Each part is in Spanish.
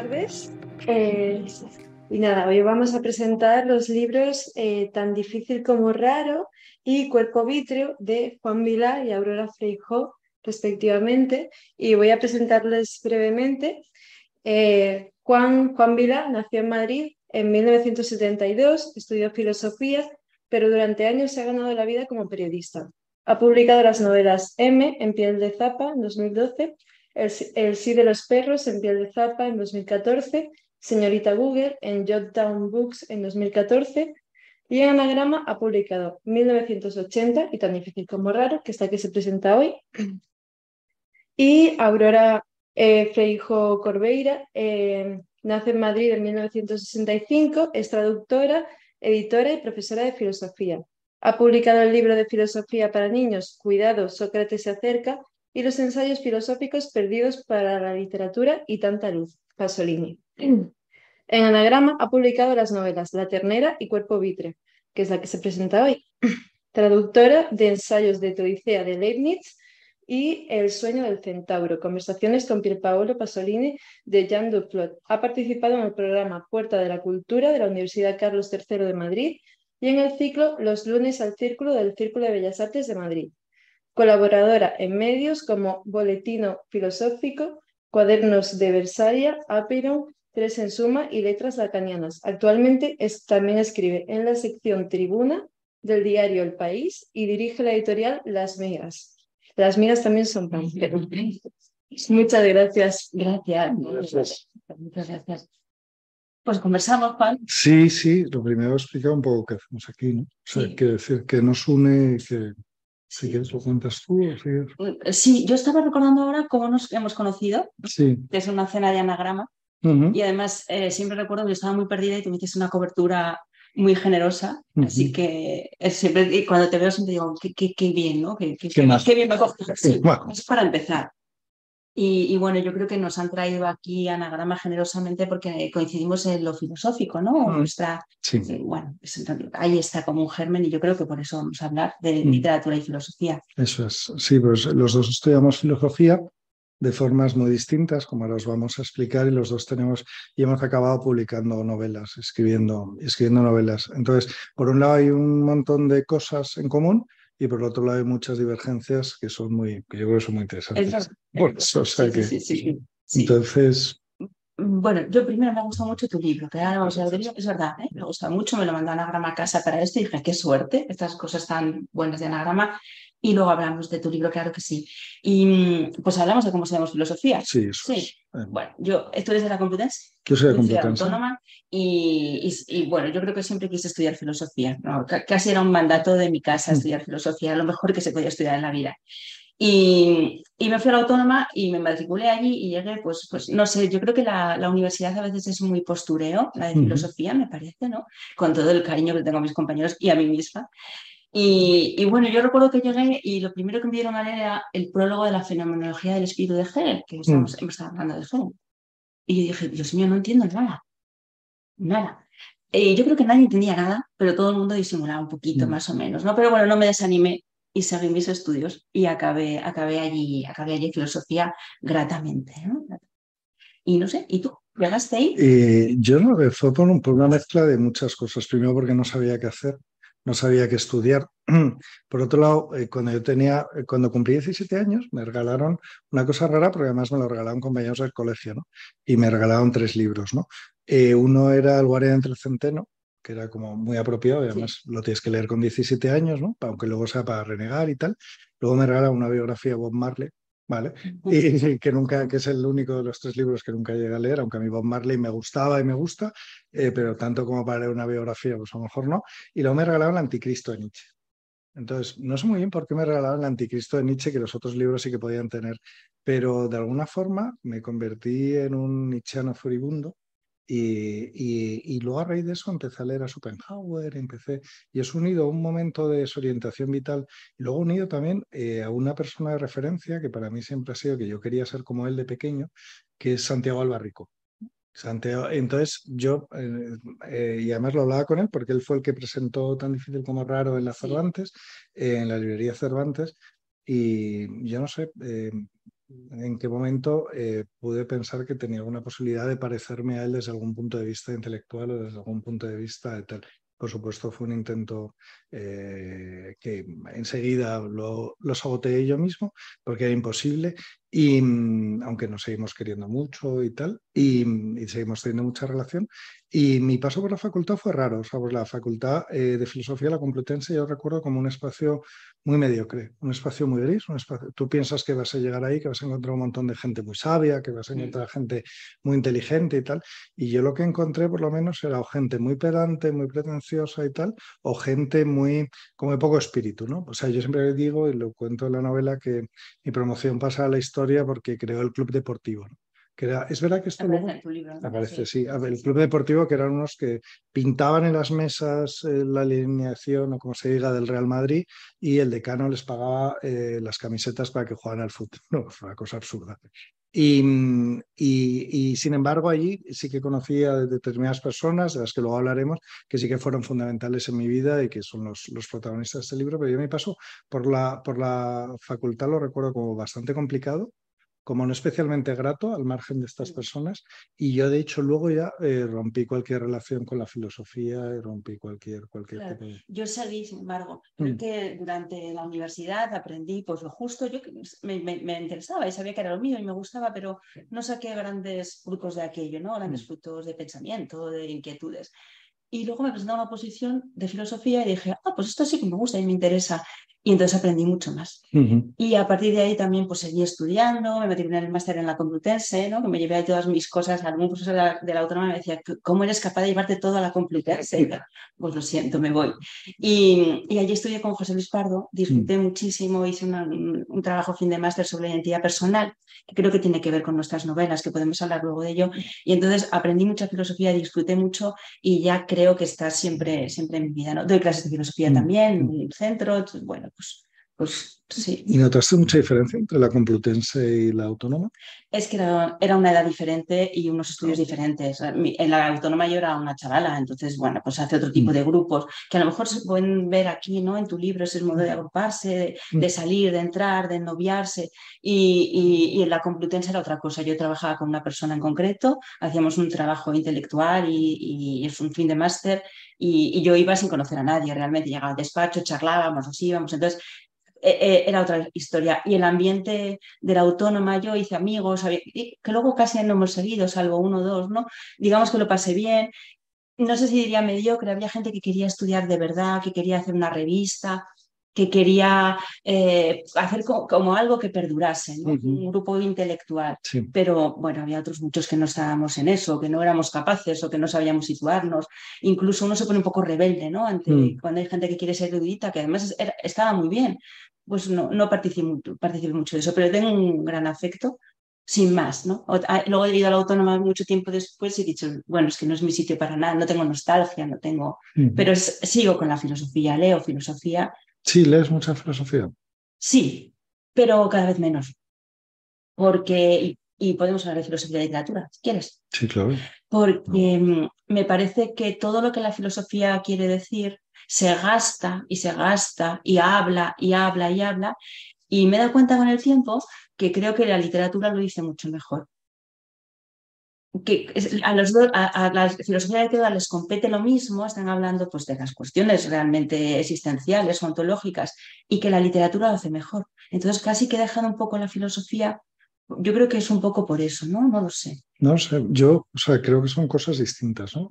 tardes. Y nada, hoy vamos a presentar los libros Tan difícil como raro y Cuerpo vítreo de Juan Vilá y Aurora Feijoo, respectivamente. Y voy a presentarles brevemente. Juan Vilá nació en Madrid en 1972, estudió filosofía, pero durante años se ha ganado la vida como periodista. Ha publicado las novelas M, en piel de Zapa, en 2012, El sí de los perros, en piel de Zapa, en 2014, Señorita Google, en Jotdown Books, en 2014, y en Anagrama ha publicado 1980 y Tan difícil como raro, que es la que se presenta hoy, y Aurora Feijoo Corbeira nace en Madrid en 1965, es traductora, editora y profesora de filosofía. Ha publicado el libro de filosofía para niños, Cuidado, Sócrates se acerca, y los ensayos filosóficos perdidos para la literatura y tanta luz, Pasolini. En Anagrama ha publicado las novelas La ternera y Cuerpo vítreo, que es la que se presenta hoy. Traductora de ensayos de Teodicea de Leibniz y El sueño del centauro, conversaciones con Pierpaolo Pasolini de Jean Duclos. Ha participado en el programa Puerta de la Cultura de la Universidad Carlos III de Madrid y en el ciclo Los lunes al círculo del Círculo de Bellas Artes de Madrid. Colaboradora en medios como Boletino Filosófico, Cuadernos de Versaria, Apiron, Tres en Suma y Letras Lacanianas. Actualmente también escribe en la sección Tribuna del diario El País y dirige la editorial Las Migas. Las Migas también son pan. Muchas gracias. Gracias. Muchas gracias. Pues conversamos, Juan. Sí, lo primero explicar un poco qué hacemos aquí, ¿no? O sea, Sí. quiere decir que nos une, que si quieres lo cuentas tú o si... Sí, yo estaba recordando ahora cómo nos hemos conocido, Sí. que es una cena de Anagrama, y además siempre recuerdo que yo estaba muy perdida y tú me hiciste una cobertura muy generosa, así que siempre, y cuando te veo siempre digo, qué bien, ¿no? Qué bien me coges. Sí, Bueno. eso es para empezar. Y bueno, yo creo que nos han traído aquí Anagrama generosamente porque coincidimos en lo filosófico, ¿no? Sí. Bueno, ahí está como un germen y yo creo que por eso vamos a hablar de literatura y filosofía. Eso es. Sí, pues los dos estudiamos filosofía de formas muy distintas, como ahora os vamos a explicar, y los dos hemos acabado publicando novelas, escribiendo novelas. Entonces, por un lado hay un montón de cosas en común, y por otro lado hay muchas divergencias que yo creo que son muy interesantes. Por eso, o sea que... Sí. Entonces... Bueno, yo primero me ha gustado mucho tu libro, que ahora vamos a ver, es verdad, me gusta mucho, me lo mandó Anagrama a casa para esto y dije, qué suerte, estas cosas tan buenas de Anagrama, y luego hablamos de tu libro, claro que sí. Y pues hablamos de cómo sabemos filosofía. Sí, eso sí. Es. Bueno, tú eres de la Complutense. Yo soy de Universidad Complutense. Autónoma y bueno, yo creo que siempre quise estudiar filosofía, ¿no? Casi era un mandato de mi casa estudiar filosofía, lo mejor que se podía estudiar en la vida. Y me fui a la Autónoma y me matriculé allí y llegué, pues no sé, yo creo que la universidad a veces es muy postureo, la de filosofía, me parece, ¿no? Con todo el cariño que tengo a mis compañeros y a mí misma. Y bueno, yo recuerdo que llegué y lo primero que me dieron a leer era el prólogo de la fenomenología del espíritu de Hegel, que hemos estado hablando de Hegel. Y yo dije, Dios mío, no entiendo nada. Yo creo que nadie entendía nada, pero todo el mundo disimulaba un poquito, más o menos, ¿no? Pero bueno, no me desanimé y seguí mis estudios y acabé allí filosofía gratamente, ¿no? Y no sé, ¿y tú? ¿Llegaste ahí? Yo no, fue por una mezcla de muchas cosas. Primero porque no sabía qué hacer, no sabía qué estudiar. Por otro lado, cuando cumplí 17 años, me regalaron una cosa rara, porque además me lo regalaron compañeros del colegio, ¿no? Y me regalaron 3 libros, ¿no? Uno era El guardián entre el centeno, que era como muy apropiado, y además lo tienes que leer con 17 años, ¿no? Aunque luego sea para renegar y tal. Luego me regalaron una biografía de Bob Marley, ¿vale? Y que es el único de los 3 libros que nunca llegué a leer, aunque a mí Bob Marley me gustaba y me gusta, pero tanto como para leer una biografía, pues a lo mejor no. Y luego me regalaron El Anticristo de Nietzsche. Entonces, no sé muy bien por qué me regalaron El Anticristo de Nietzsche, que los otros libros sí que podían tener, pero de alguna forma me convertí en un nietzscheano furibundo. Y luego a raíz de eso empecé a leer a Schopenhauer, y es unido a un momento de desorientación vital y luego unido también a una persona de referencia que para mí siempre ha sido que yo quería ser como él de pequeño, que es Santiago Albarrico. Entonces yo, y además lo hablaba con él porque él fue el que presentó Tan difícil como raro en la Cervantes, en la librería Cervantes, y yo no sé, en qué momento pude pensar que tenía alguna posibilidad de parecerme a él desde algún punto de vista intelectual o desde algún punto de vista de tal. Por supuesto, fue un intento que enseguida lo saboteé yo mismo porque era imposible, y aunque nos seguimos queriendo mucho y tal, y seguimos teniendo mucha relación. Y mi paso por la facultad fue raro. O sea, pues la facultad de Filosofía, la Complutense, yo recuerdo como un espacio muy mediocre, un espacio muy gris, un espacio. Tú piensas que vas a llegar ahí, que vas a encontrar un montón de gente muy sabia, que vas a encontrar gente muy inteligente y tal. Y yo lo que encontré, por lo menos, era o gente muy pedante, muy pretenciosa y tal, o gente muy, como de poco espíritu, ¿no? O sea, yo siempre digo, y lo cuento en la novela, que mi promoción pasa a la historia porque creó el club deportivo, ¿no? Es verdad que esto Aparece luego en tu libro, ¿no? aparece, sí. A ver, el club deportivo, que eran unos que pintaban en las mesas la alineación, o como se diga, del Real Madrid, y el decano les pagaba las camisetas para que jugaran al fútbol. No, es una cosa absurda. Y sin embargo, allí sí que conocí a determinadas personas, de las que luego hablaremos, que sí que fueron fundamentales en mi vida y que son los protagonistas de este libro. Pero yo me paso por la facultad, lo recuerdo como bastante complicado, como no especialmente grato, al margen de estas personas. Y yo, de hecho, luego ya rompí cualquier relación con la filosofía, y rompí cualquier Claro, tipo de... yo seguí, sin embargo, creo que durante la universidad aprendí pues lo justo, yo me interesaba y sabía que era lo mío y me gustaba, pero no saqué grandes frutos de aquello, ¿no? Grandes frutos de pensamiento, de inquietudes. Y luego me presenté a una posición de filosofía y dije, ah, pues esto sí que me gusta y me interesa. Y entonces aprendí mucho más. Y a partir de ahí también pues seguí estudiando, me metí en el máster en la Complutense, ¿no? Que me llevé ahí todas mis cosas. Algún profesor de la Autónoma me decía, ¿cómo eres capaz de llevarte todo a la Complutense? Y yo, pues lo siento, me voy. Y allí estudié con José Luis Pardo, disfruté muchísimo, hice un trabajo fin de máster sobre la identidad personal, que creo que tiene que ver con nuestras novelas, que podemos hablar luego de ello. Y entonces aprendí mucha filosofía, disfruté mucho y ya creo que está siempre, siempre en mi vida, ¿no? Doy clases de filosofía también, en un centro, bueno, pues sí. ¿Y notaste mucha diferencia entre la Complutense y la Autónoma? Es que era una edad diferente y unos estudios diferentes. En la Autónoma yo era una chavala, entonces, bueno, pues hace otro tipo de grupos que a lo mejor se pueden ver aquí, ¿no? En tu libro, ese modo de agruparse, de salir, de entrar, de noviarse. Y en la Complutense era otra cosa. Yo trabajaba con una persona en concreto, hacíamos un trabajo intelectual y es un fin de máster y yo iba sin conocer a nadie, realmente llegaba al despacho, charlábamos, nos íbamos. Entonces, era otra historia. Y el ambiente de la Autónoma, yo hice amigos, que luego casi no hemos seguido, salvo uno o dos, ¿no? Digamos que lo pasé bien. No sé si diría mediocre, había gente que quería estudiar de verdad, que quería hacer una revista, que quería hacer como algo que perdurase, ¿no? Un grupo intelectual. Sí. Pero bueno, había otros muchos que no estábamos en eso, que no éramos capaces o que no sabíamos situarnos. Incluso uno se pone un poco rebelde, ¿no? Cuando hay gente que quiere ser erudita, que además estaba muy bien. Pues no participé mucho de eso, pero tengo un gran afecto sin más, ¿no? Luego he ido a la Autónoma mucho tiempo después y he dicho, bueno, es que no es mi sitio para nada, no tengo nostalgia, no tengo... Pero sigo con la filosofía, leo filosofía. Sí, lees mucha filosofía. Sí, pero cada vez menos. Porque, y podemos hablar de filosofía y literatura, si quieres. Sí, claro. Porque me parece que todo lo que la filosofía quiere decir se gasta y se gasta y habla y habla y habla. Y me he dado cuenta con el tiempo que creo que la literatura lo dice mucho mejor. Que a la filosofía de todas les compete lo mismo, están hablando pues, de las cuestiones realmente existenciales, ontológicas, y que la literatura lo hace mejor. Entonces, casi que he dejado un poco la filosofía, yo creo que es un poco por eso, ¿no? No lo sé. No sé, yo, o sea, creo que son cosas distintas, ¿no?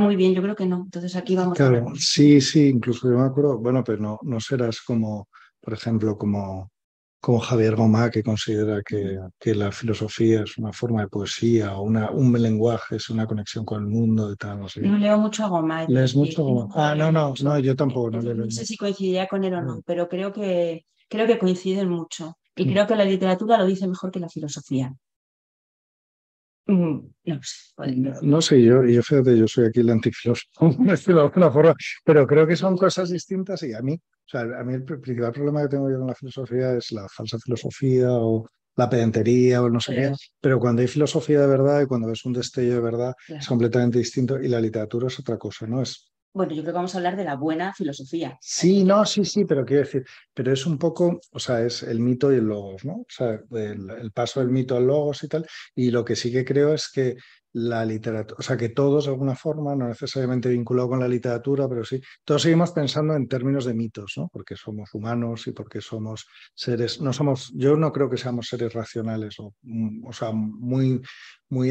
Muy bien, yo creo que no. Entonces aquí vamos. Claro, sí, incluso yo me acuerdo, bueno, pero no serás como, por ejemplo, como Javier Gomá, que considera que la filosofía es una forma de poesía o un lenguaje, es una conexión con el mundo y tal, no sé. No leo mucho a Gomá. ¿Lees mucho a Gomá? No, yo tampoco. No sé si coincidiría con él o no, pero creo que coinciden mucho. Y creo que la literatura lo dice mejor que la filosofía. No sé. No sé, yo fíjate, yo soy aquí el antifilósofo, de alguna forma, pero creo que son cosas distintas y a mí el principal problema que tengo yo con la filosofía es la falsa filosofía o la pedantería o no sé qué, pero cuando hay filosofía de verdad y cuando ves un destello de verdad es completamente distinto y la literatura es otra cosa, ¿no? Es Bueno, yo creo que vamos a hablar de la buena filosofía. Sí, no, sí, pero quiero decir, pero es un poco, o sea, es el mito y el logos, ¿no? O sea, el paso del mito al logos y tal. Y lo que sí que creo es que la literatura, o sea, que todos de alguna forma, no necesariamente vinculado con la literatura, pero sí, todos seguimos pensando en términos de mitos, ¿no? Porque somos humanos y porque somos seres, no somos, yo no creo que seamos seres racionales, o sea, muy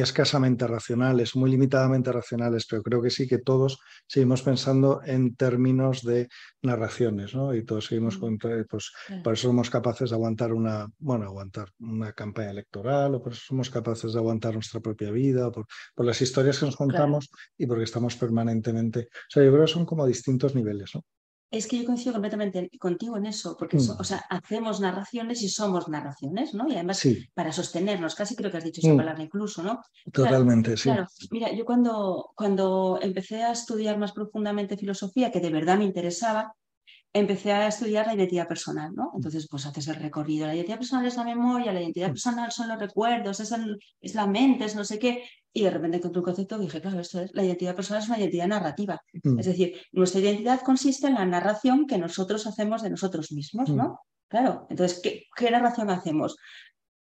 escasamente racionales, muy limitadamente racionales, pero creo que sí que todos seguimos pensando en términos de narraciones, ¿no? Y todos seguimos pues por eso somos capaces de aguantar aguantar una campaña electoral, o por eso somos capaces de aguantar nuestra propia vida, por las historias que nos Claro. contamos y porque estamos permanentemente. O sea, yo creo que son como distintos niveles, ¿no? Es que yo coincido completamente contigo en eso, porque o Mm, sea, hacemos narraciones y somos narraciones, ¿no? Y además, sí, para sostenernos, casi creo que has dicho esa mm, palabra incluso, ¿no? Claro, totalmente, sí. claro. Mira, yo cuando empecé a estudiar más profundamente filosofía, que de verdad me interesaba, empecé a estudiar la identidad personal, ¿no? Entonces, pues haces el recorrido. La identidad personal es la memoria, la identidad personal son los recuerdos, es la mente, es no sé qué. Y de repente encontré un concepto y dije, claro, esto es, la identidad personal es una identidad narrativa. Mm, Es decir, nuestra identidad consiste en la narración que nosotros hacemos de nosotros mismos, mm, ¿no? Claro, entonces, ¿qué narración hacemos?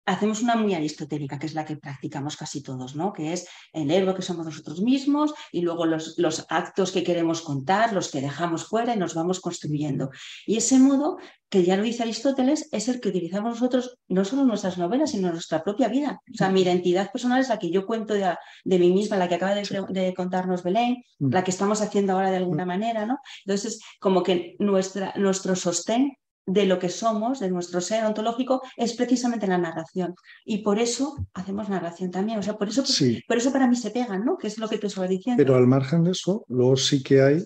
Hacemos una muy aristotélica, que es la que practicamos casi todos, ¿no? Que es el ego que somos nosotros mismos y luego los actos que queremos contar, los que dejamos fuera y nos vamos construyendo. Y ese modo, que ya lo dice Aristóteles, es el que utilizamos nosotros, no solo en nuestras novelas, sino en nuestra propia vida. O sea, mi identidad personal es la que yo cuento de mí misma, la que acaba sí, de contarnos Belén, mm, la que estamos haciendo ahora de mm. alguna manera, ¿no? Entonces, como que nuestro sostén de lo que somos, de nuestro ser ontológico, es precisamente la narración. Y por eso hacemos narración también. O sea, Sí, por eso para mí se pegan, ¿no? Que es lo que te estaba diciendo. pero al margen de eso, luego sí que hay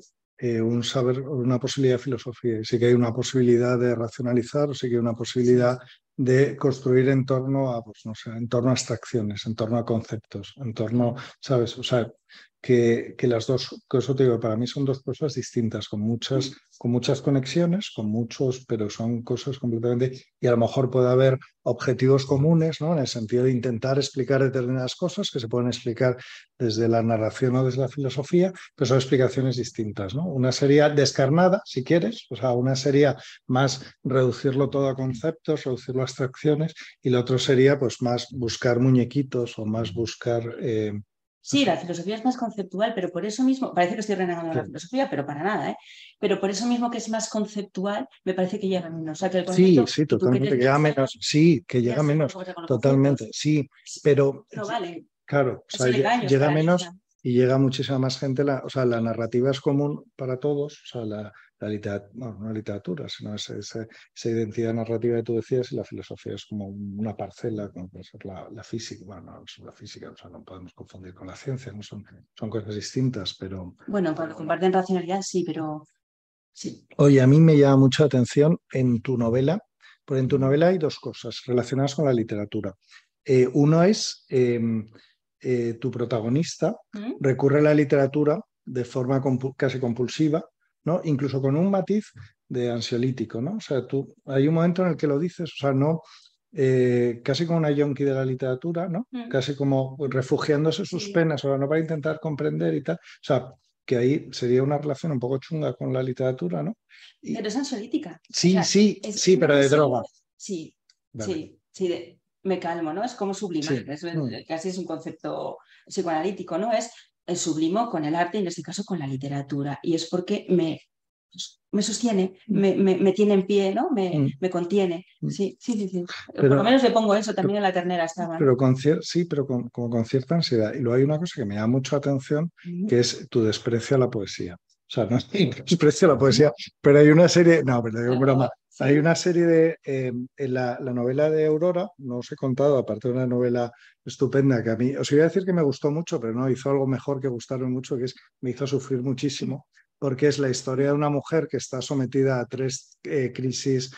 un saber, una posibilidad de filosofía, y sí que hay una posibilidad de racionalizar, o sí que hay una posibilidad de construir en torno a, pues no sé, en torno a abstracciones, en torno a conceptos, en torno, ¿sabes? O sea, que las dos, que eso te digo, para mí son dos cosas distintas, con muchas conexiones, con muchos, pero son cosas completamente, y a lo mejor puede haber objetivos comunes, ¿no? En el sentido de intentar explicar determinadas cosas que se pueden explicar desde la narración o desde la filosofía, pero son explicaciones distintas, ¿no? Una sería descarnada, si quieres, o sea, una sería más reducirlo todo a conceptos, reducirlo a abstracciones, y lo otro sería pues más buscar muñequitos o más buscar... no Sí, sé, la filosofía es más conceptual, pero por eso mismo, parece que estoy renegando de la filosofía, pero para nada, ¿eh? Pero por eso mismo que es más conceptual, me parece que llega menos. O sea, que el sí, concepto, sí, y tú que totalmente, eres que llega filósofo, menos, sí, que ya llega sé menos, cómo se con los totalmente, conceptos. sí, pero No vale, claro, o sea, eso le caños llega para menos Nietzsche. y llega muchísima más gente, o sea, la narrativa es común para todos, o sea, bueno, no literatura, sino esa identidad narrativa que tú decías, y la filosofía es como una parcela, como puede ser la física, bueno, no es la física, o sea, no podemos confundir con la ciencia, no son cosas distintas, pero... Bueno, cuando comparten racionalidad, sí, pero sí. Oye, a mí me llama mucho la atención en tu novela, porque en tu novela hay dos cosas relacionadas con la literatura. Uno es tu protagonista ¿Mm? recurre a la literatura de forma casi compulsiva, ¿no? Incluso con un matiz de ansiolítico, ¿no? O sea, hay un momento en el que lo dices, o sea, no, casi como una yonki de la literatura, ¿no? ¿Mm? Casi como refugiándose sus Sí, penas, o no para intentar comprender y tal. O sea, que ahí sería una relación un poco chunga con la literatura, ¿no? Y pero es ansiolítica. O sí, sea, sí, es sí, una pero de droga. ansiolítica. Sí, Vale. sí, sí, me calmo, ¿no? Es como sublimar, Sí. Mm. casi es un concepto psicoanalítico, ¿no? Es el sublimo con el arte, en este caso con la literatura. Y es porque me sostiene, me tiene en pie, ¿no? Mm. Me contiene. Mm. Sí, sí, sí, sí. Por lo Pero, menos le pongo eso, también en la ternera estaba, ¿no? pero sí, pero como con cierta ansiedad. Y luego hay una cosa que me llama mucho la atención, Ujú. que es tu desprecio a la poesía. O sea, no es que desprecio a la poesía, pero hay una serie, no, pero digo broma. Hay Sí. una serie en la novela de Aurora, no os he contado, aparte de una novela estupenda que a mí, os iba a decir que me gustó mucho, pero no, hizo algo mejor que gustarme mucho, que es, me hizo sufrir muchísimo, porque es la historia de una mujer que está sometida a tres crisis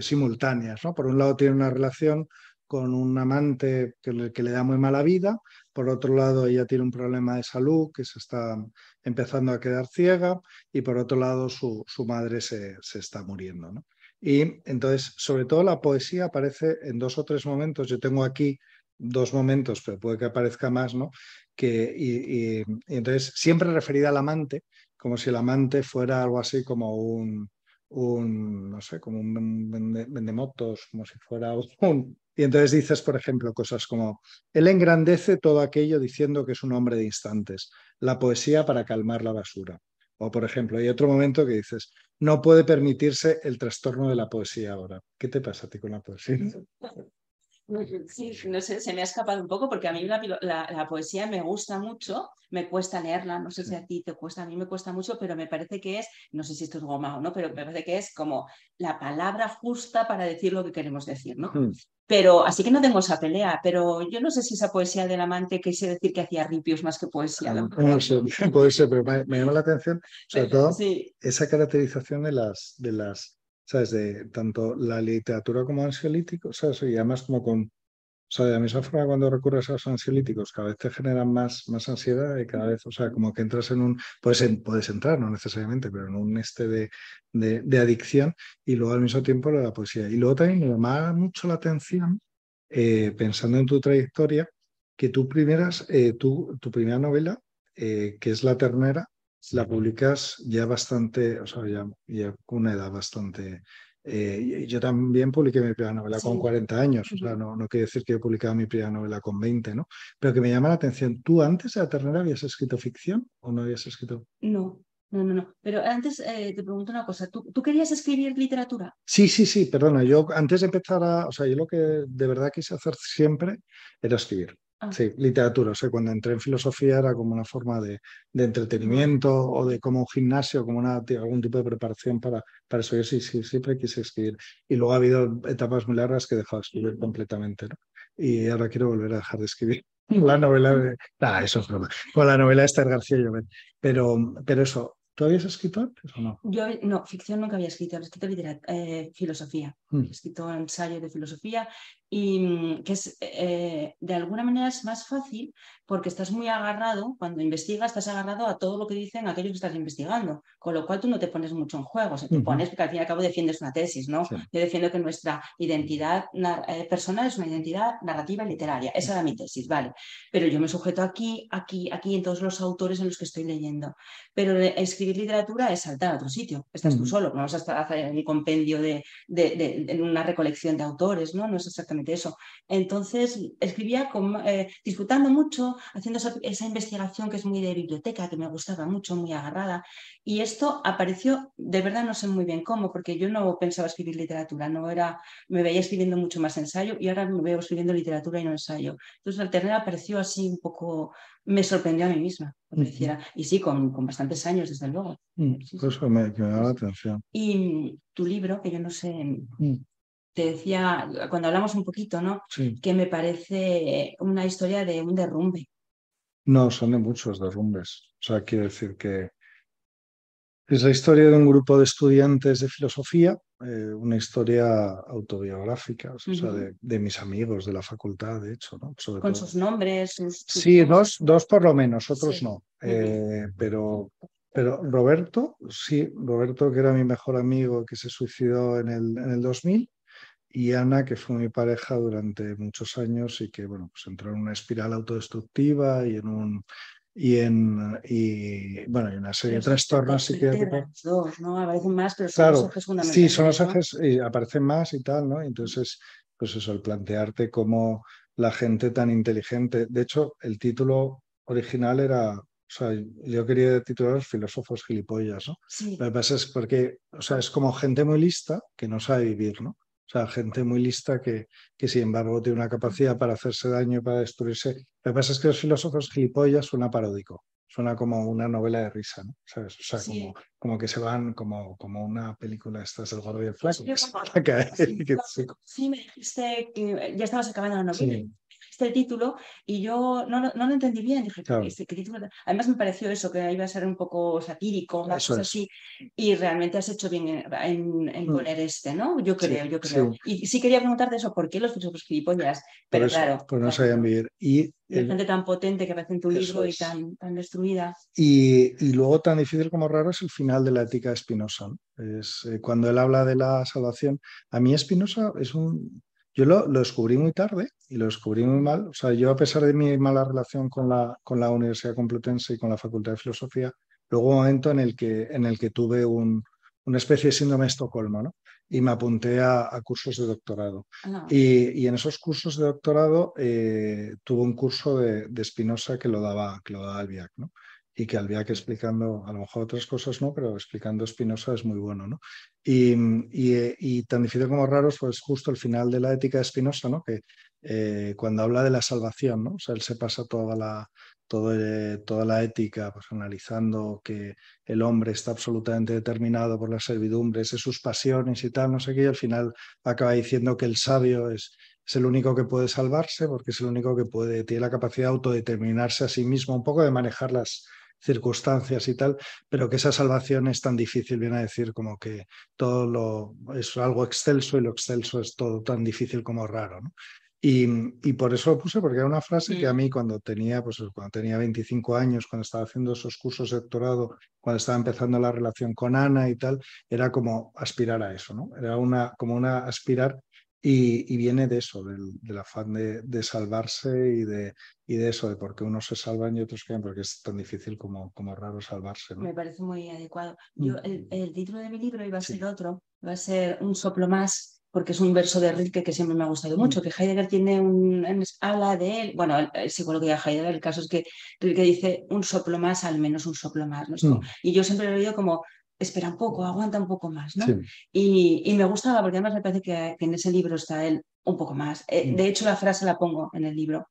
simultáneas, ¿no? Por un lado tiene una relación con un amante que le da muy mala vida, por otro lado ella tiene un problema de salud, que se está empezando a quedar ciega, y por otro lado su madre se está muriendo, ¿no? Y entonces, sobre todo la poesía aparece en dos o tres momentos. Yo tengo aquí dos momentos, pero puede que aparezca más, ¿no? Y entonces, siempre referida al amante, como si el amante fuera algo así como no sé, como un vendemotos, como si fuera un... Y entonces dices, por ejemplo, cosas como, él engrandece todo aquello diciendo que es un hombre de instantes, la poesía para calmar la basura. O, por ejemplo, hay otro momento que dices, no puede permitirse el trastorno de la poesía ahora. ¿Qué te pasa a ti con la poesía? Sí, no sé, se me ha escapado un poco porque a mí la poesía me gusta mucho, me cuesta leerla, no sé si a ti te cuesta, a mí me cuesta mucho, pero me parece que es, no sé si esto es goma o no, pero me parece que es como la palabra justa para decir lo que queremos decir, ¿no? Pero así que no tengo esa pelea, pero yo no sé si esa poesía del amante quise decir que hacía ripios más que poesía. No sé, puede ser, pero me llama la atención, sobre todo, Sí. esa caracterización de las, ¿sabes? De tanto la literatura como ansiolíticos, ¿sabes? Y además como con, o sea, de la misma forma cuando recurres a los ansiolíticos, cada vez te generan más ansiedad y cada vez, o sea, como que entras en un, puedes entrar, no necesariamente, pero en un de adicción y luego al mismo tiempo lo de la poesía. Y luego también me llama mucho la atención, pensando en tu trayectoria, que tu primera novela, que es La Ternera, la publicas ya bastante, o sea, ya con una edad bastante... yo también publiqué mi primera novela con 40 años, o sea, no quiere decir que yo publicaba mi primera novela con 20, ¿no? Pero que me llama la atención, ¿tú antes de La Ternera habías escrito ficción o no habías escrito? No, no. Pero antes te pregunto una cosa, ¿tú querías escribir literatura? Sí, perdona, yo antes de empezar o sea, yo lo que de verdad quise hacer siempre era escribir. Ah, Sí, literatura. O sea, cuando entré en filosofía era como una forma de entretenimiento o de como un gimnasio, como algún tipo de preparación para eso. Yo sí, siempre quise escribir. Y luego ha habido etapas muy largas que he dejado de escribir completamente, ¿no? Y ahora quiero volver a dejar de escribir. La novela de... Nah, eso es broma. Con la novela de Esther García Llobet. Pero eso, ¿tú habías escrito antes o no? yo no, ficción nunca había escrito filosofía, he Mm. escrito ensayo de filosofía y que es de alguna manera es más fácil porque estás muy agarrado, cuando investigas estás agarrado a todo lo que dicen aquellos que estás investigando, con lo cual tú no te pones mucho en juego, o sea, te pones porque al fin y al cabo defiendes una tesis, ¿no? Sí. Yo defiendo que nuestra identidad personal es una identidad narrativa y literaria, esa era mi tesis, vale, pero yo me sujeto aquí en todos los autores en los que estoy leyendo, pero escribir literatura es saltar a otro sitio, estás tú solo, no vas a estar a hacer un compendio de una recolección de autores, ¿no? No es exactamente eso. Entonces escribía disfrutando mucho, haciendo esa investigación que es muy de biblioteca, que me gustaba mucho, muy agarrada. Y esto apareció, de verdad no sé muy bien cómo, porque yo no pensaba escribir literatura, me veía escribiendo mucho más ensayo y ahora me veo escribiendo literatura y no ensayo. Entonces la ternera apareció así un poco, me sorprendió a mí misma, que me hiciera. Y sí, con bastantes años, desde luego. Sí. Eso que me da la atención. Y tu libro, que yo no sé, te decía, cuando hablamos un poquito, ¿no? Sí. Que me parece una historia de un derrumbe. No, son de muchos derrumbes. O sea, quiero decir que es la historia de un grupo de estudiantes de filosofía, una historia autobiográfica, o sea, de mis amigos de la facultad, de hecho, ¿no? Sobre Con todo. sus nombres, Sí, dos por lo menos, otros Sí. no. Pero Roberto, sí, Roberto, que era mi mejor amigo que se suicidó en el 2000, y Ana, que fue mi pareja durante muchos años y que, bueno, pues entró en una espiral autodestructiva bueno, y una serie de trastornos psiquiátricos. Los dos, ¿no? Aparecen más, pero son los Claro, ejes sí, fundamentales, son los ¿no? ejes y aparecen más y tal, ¿no? Entonces, pues eso, el plantearte cómo la gente tan inteligente, de hecho, el título original era, o sea, yo quería titular Los filósofos gilipollas, ¿no? Sí. Lo que pasa es porque, o sea, es como gente muy lista que no sabe vivir, ¿no? O sea, gente muy lista que sin embargo tiene una capacidad para hacerse daño y para destruirse. Lo que pasa es que los filósofos gilipollas suena paródico, suena como una novela de risa, ¿no? ¿Sabes? O sea, Sí. como que se van, como una película esta del gordo y el flaco. Sí, me dijiste que ya estabas acabando la novela. Sí. El título y yo no lo entendí bien. Dije, Claro. ¿qué título? Además me pareció eso, que iba a ser un poco satírico, una Eso cosa es. así. Y realmente has hecho bien en poner ¿no? Yo creo. Sí. Y sí quería preguntarte eso, ¿por qué los filósofos gilipollas? Pero Por eso, claro. pues no sabían vivir. Y gente tan potente que aparece en tu libro es. y tan destruida. Y luego tan difícil como raro es el final de la ética de Spinoza, ¿no? Es, cuando él habla de la salvación, a mí Spinoza es un... Yo lo descubrí muy tarde y lo descubrí muy mal. O sea, yo a pesar de mi mala relación con la Universidad Complutense y con la Facultad de Filosofía, Luego hubo un momento en el que tuve una especie de síndrome de Estocolmo, ¿no? Y me apunté a cursos de doctorado. Y en esos cursos de doctorado tuve un curso de Spinoza que lo daba Albiac, ¿no? Y que Albiac explicando, a lo mejor otras cosas no, pero explicando Spinoza es muy bueno, ¿no? Y tan difícil como raro, pues justo el final de la ética de Spinoza, ¿no? Que cuando habla de la salvación, ¿no? O sea, él se pasa toda la ética, pues analizando que el hombre está absolutamente determinado por las servidumbres de sus pasiones y tal, no sé qué, y al final acaba diciendo que el sabio es el único que puede salvarse, porque es el único que tiene la capacidad de autodeterminarse a sí mismo, un poco de manejar las circunstancias y tal, pero que esa salvación es tan difícil, viene a decir como que es algo excelso y lo excelso es todo tan difícil como raro, ¿no? Y por eso lo puse, porque era una frase que a mí cuando tenía 25 años, cuando estaba haciendo esos cursos de doctorado, cuando estaba empezando la relación con Ana y tal, era como aspirar a eso, ¿no? Era como una aspirar y viene de eso, del afán de salvarse y de eso, de por qué unos se salvan y otros quedan, porque es tan difícil como raro salvarse, ¿no? Me parece muy adecuado. El título de mi libro iba a ser otro, iba a ser Un soplo más, porque es un verso de Rilke que siempre me ha gustado mucho, que Heidegger habla de él, bueno, el psicólogo de Heidegger, el caso es que Rilke dice un soplo más, al menos un soplo más, ¿no? Y yo siempre lo he oído como, espera un poco, aguanta un poco más, ¿no? Y me gustaba porque además me parece que en ese libro está él un poco más. De hecho, la frase la pongo en el libro,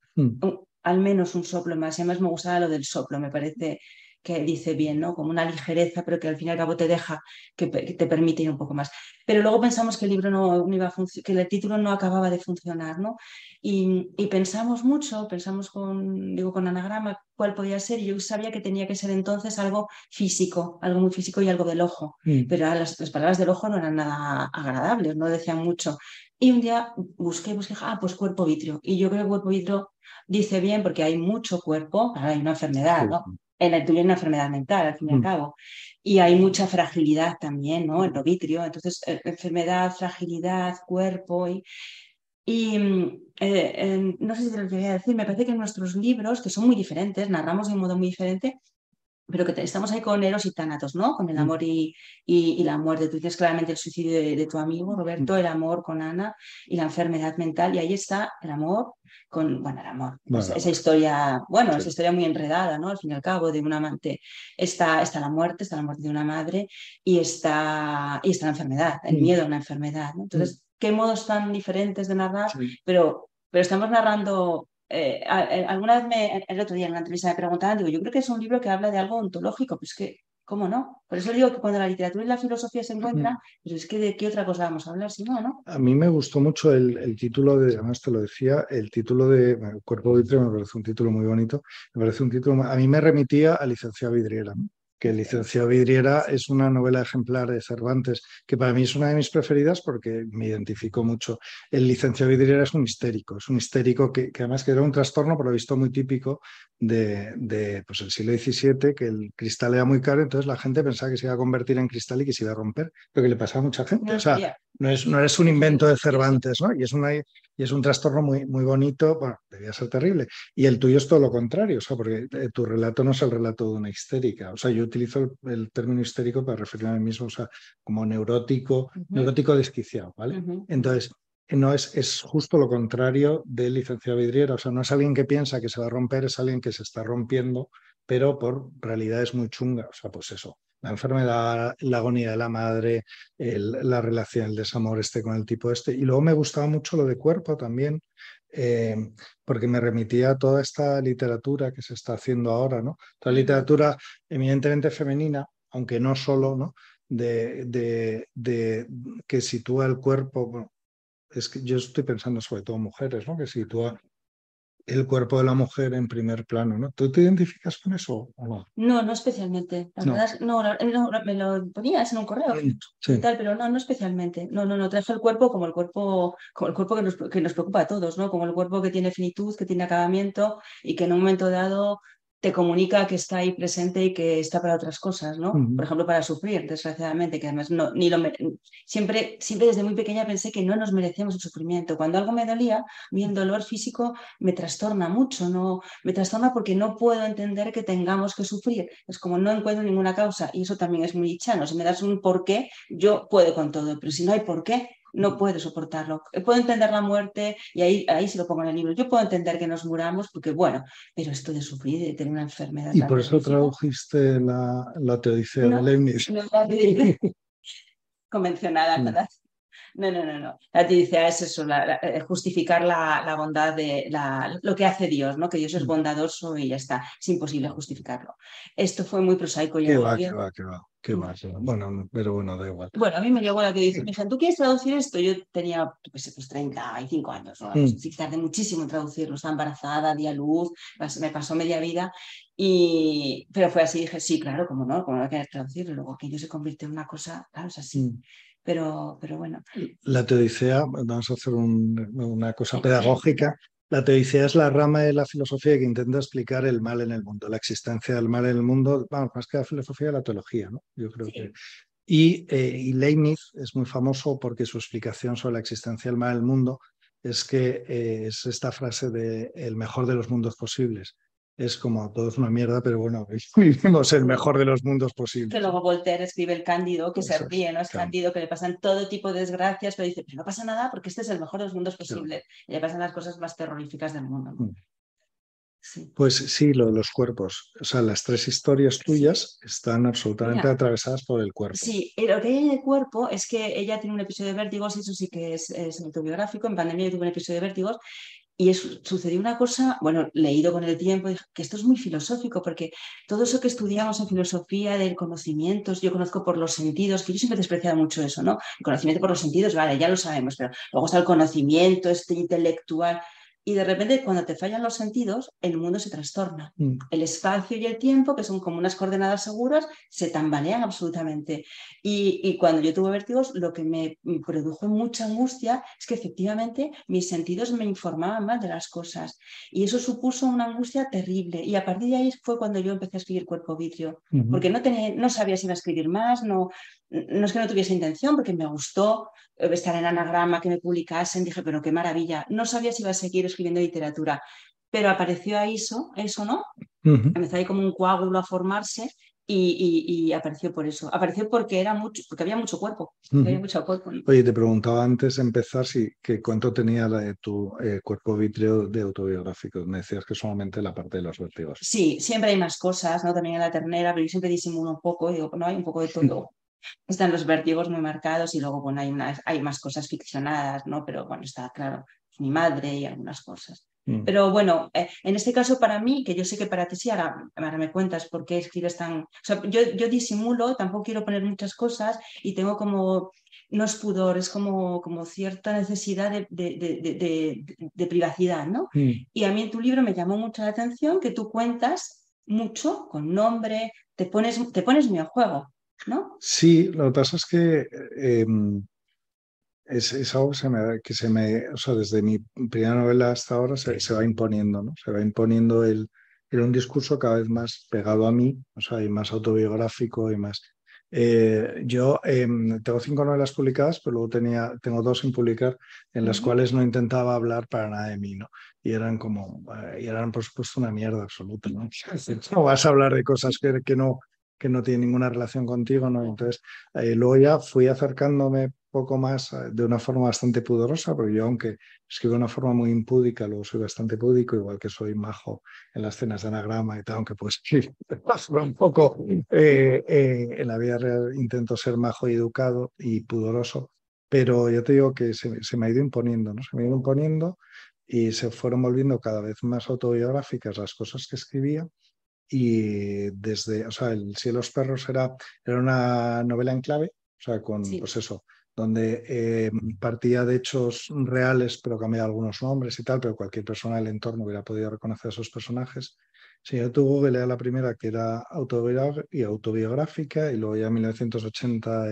al menos un soplo más, y además me gustaba lo del soplo, me parece que dice bien, ¿no? Como una ligereza, pero que al fin y al cabo te deja, que te permite ir un poco más. Pero luego pensamos que el libro no iba a que el título no acababa de funcionar, ¿no? Y pensamos mucho, pensamos con anagrama cuál podía ser, y yo sabía que tenía que ser entonces algo físico, algo muy físico y algo del ojo. Pero las palabras del ojo no eran nada agradables, no decían mucho. Y un día busqué, pues cuerpo vítreo. Y yo creo que cuerpo vítreo dice bien porque hay mucho cuerpo, ahora hay una enfermedad, ¿no? En el tuyo hay una enfermedad mental, al fin y al cabo. Y hay mucha fragilidad también, ¿no? En lo vitrio. Entonces, enfermedad, fragilidad, cuerpo. No sé si te lo quería decir, me parece que en nuestros libros, que son muy diferentes, narramos de un modo muy diferente, pero que estamos ahí con Eros y Tánatos, ¿no? Con el amor y la muerte. Tú tienes claramente el suicidio de tu amigo Roberto, el amor con Ana y la enfermedad mental, y ahí está el amor el amor. Esa historia, esa historia muy enredada, ¿no? Al fin y al cabo, de un amante. Está la muerte de una madre y está la enfermedad, el miedo a una enfermedad, ¿no? Entonces, qué modos tan diferentes de narrar, pero estamos narrando. Alguna vez el otro día en una entrevista me preguntaban, digo, yo creo que es un libro que habla de algo ontológico, pues que, ¿cómo no? Por eso digo que cuando la literatura y la filosofía se encuentran, pues es que de qué otra cosa vamos a hablar, si no, ¿no? A mí me gustó mucho el título además te lo decía, el título de Cuerpo Vítreo me parece un título muy bonito, me parece un título, a mí me remitía a Licenciado Vidriera, ¿no? Que el Licenciado Vidriera es una novela ejemplar de Cervantes, que para mí es una de mis preferidas porque me identifico mucho. El Licenciado Vidriera es un histérico que además que era un trastorno, por lo visto, muy típico de pues el siglo XVII, que el cristal era muy caro, entonces la gente pensaba que se iba a convertir en cristal y que se iba a romper, lo que le pasaba a mucha gente. O sea, no es un invento de Cervantes, ¿no? Y es un trastorno muy, muy bonito, bueno, debía ser terrible. Y el tuyo es todo lo contrario, o sea, porque tu relato no es el relato de una histérica. O sea, yo utilizo el término histérico para referirme a mí mismo, o sea, como neurótico desquiciado, ¿vale? Entonces, no es justo lo contrario del Licenciado Vidriera, o sea, no es alguien que piensa que se va a romper, es alguien que se está rompiendo, pero por realidades muy chungas, o sea, pues eso. La enfermedad, la agonía de la madre, la relación, el desamor con el tipo este. Y luego me gustaba mucho lo de cuerpo también, porque me remitía a toda esta literatura que se está haciendo ahora, ¿no? Toda literatura eminentemente femenina, aunque no solo, ¿no? Que sitúa el cuerpo, bueno, es que yo estoy pensando sobre todo en mujeres, ¿no? Que sitúa el cuerpo de la mujer en primer plano, ¿no? ¿Tú te identificas con eso o no? No, no especialmente. La verdad es que no, me lo ponías en un correo y tal, pero no especialmente. No, traje el cuerpo como el cuerpo que nos preocupa a todos, ¿no? Como el cuerpo que tiene finitud, que tiene acabamiento y que en un momento dado te comunica que está ahí presente y que está para otras cosas, ¿no? Ujú. Por ejemplo, para sufrir, desgraciadamente, que además no, ni lo siempre desde muy pequeña pensé que no nos merecíamos el sufrimiento. Cuando algo me dolía, a mí el dolor físico me trastorna mucho, no, me trastorna porque no puedo entender que tengamos que sufrir. Es como no encuentro ninguna causa y eso también es muy chano. Si me das un porqué, yo puedo con todo, pero si no hay porqué, no puedo soportarlo. Puedo entender la muerte y ahí se lo pongo en el libro. Yo puedo entender que nos muramos porque, bueno, pero esto de sufrir, de tener una enfermedad Y tan por eso terrífica, tradujiste la Teodicea de no, Leibniz. no convencionada con Mm. la... No, no, no, no. La teodicia es eso, justificar la bondad de lo que hace Dios, ¿no? Que Dios es Mm. bondadoso y ya está. Es imposible justificarlo. Esto fue muy prosaico y Qué llegó va, qué bien. va, qué va, qué va, qué va. Bueno, pero bueno, da igual. Bueno, a mí me llegó la que dice, me dijeron, ¿tú quieres traducir esto? Yo tenía, yo sé, pues 35 años, ¿no? Pues, Mm. sí, tardé muchísimo en traducirlo, estaba embarazada, di a luz, me pasó media vida, pero fue así, dije, sí, claro, cómo no voy a querer traducirlo, luego que ello se convirtió en una cosa, claro, es así, Mm. pero bueno. La teodicea, vamos a hacer una cosa pedagógica. La teodicea es la rama de la filosofía que intenta explicar el mal en el mundo, la existencia del mal en el mundo, vamos, más que la filosofía, la teología, ¿no? Yo creo que. Sí. Y Leibniz es muy famoso porque su explicación sobre la existencia del mal en el mundo es que es esta frase de el mejor de los mundos posibles. Es como todo es una mierda, pero bueno, vivimos el mejor de los mundos Que posibles, ¿no? luego Voltaire escribe el Cándido, que se Eso es, ríe, ¿no? Es claro. Cándido, que le pasan todo tipo de desgracias, pero dice, pero no pasa nada porque este es el mejor de los mundos Claro. posibles. Y le pasan las cosas más terroríficas del mundo, ¿no? Mm. Sí. Pues sí, los cuerpos. O sea, las tres historias Sí. tuyas están absolutamente Mira, atravesadas por el cuerpo. sí, lo que hay en el cuerpo es que ella tiene un episodio de vértigos, y eso sí que es autobiográfico. En pandemia yo tuve un episodio de vértigos y sucedió una cosa, bueno, leído con el tiempo, dije que esto es muy filosófico, porque todo eso que estudiamos en filosofía del conocimiento, yo conozco por los sentidos, que yo siempre he despreciado mucho eso, ¿no? El conocimiento por los sentidos, vale, ya lo sabemos, pero luego está el conocimiento este intelectual. Y de repente, cuando te fallan los sentidos, el mundo se trastorna. Mm. El espacio y el tiempo, que son como unas coordenadas seguras, se tambalean absolutamente. Y cuando yo tuve vértigos, lo que me produjo mucha angustia es que efectivamente mis sentidos me informaban mal de las cosas. Y eso supuso una angustia terrible. Y a partir de ahí fue cuando yo empecé a escribir Cuerpo Vitrio. Ujú. Porque no sabía si iba a escribir más, no es que no tuviese intención, porque me gustó estar en Anagrama, que me publicasen. Dije, pero qué maravilla. No sabía si iba a seguir escribiendo literatura. Pero apareció ahí eso, ¿no? Ujú. Empezó ahí como un coágulo a formarse y apareció por eso. Apareció porque porque había mucho cuerpo. Había Ujú. mucho cuerpo, ¿no? Oye, te preguntaba antes de empezar que cuánto tenía tu cuerpo vítreo de autobiográfico. Me decías que solamente la parte de los vértigos. Sí, siempre hay más cosas, ¿no? También en la ternera, pero yo siempre disimulo un poco, digo, no, hay un poco de todo. Están los vértigos muy marcados y luego, bueno, hay más cosas ficcionadas, ¿no? Pero bueno, está claro, mi madre y algunas cosas. Mm. Pero bueno, en este caso para mí, que yo sé que para ti sí, ahora me cuentas por qué escribes tan... O sea, yo disimulo, tampoco quiero poner muchas cosas y tengo como, no es pudor, es como cierta necesidad de privacidad, ¿no? Mm. Y a mí en tu libro me llamó mucho la atención que tú cuentas mucho con nombre, te pones muy a juego, ¿no? Sí, lo que pasa es que es algo o sea, desde mi primera novela hasta ahora se va imponiendo, ¿no? Se va imponiendo era un discurso cada vez más pegado a mí, o sea, y más autobiográfico y más. Yo tengo 5 novelas publicadas, pero luego tengo 2 sin publicar, en las Ujú. cuales no intentaba hablar para nada de mí, ¿no? Y eran por supuesto una mierda absoluta, ¿no? No vas a hablar de cosas que no tienen ninguna relación contigo, ¿no? Entonces, luego ya fui acercándome poco más de una forma bastante pudorosa, porque yo, aunque escribo de una forma muy impúdica, luego soy bastante púdico, igual que soy majo en las cenas de Anagrama y tal, aunque pues escribir un poco en la vida real intento ser majo y educado y pudoroso, pero ya te digo que se me ha ido imponiendo, ¿no? Se me ha ido imponiendo y se fueron volviendo cada vez más autobiográficas las cosas que escribía. Y o sea, El cielo de los perros era una novela en clave, o sea, Sí. pues eso, donde partía de hechos reales, pero cambiaba algunos nombres y tal, pero cualquier persona del entorno hubiera podido reconocer a esos personajes. Si yo tuve Google, era la primera que era autobiográfica, y luego ya en 1980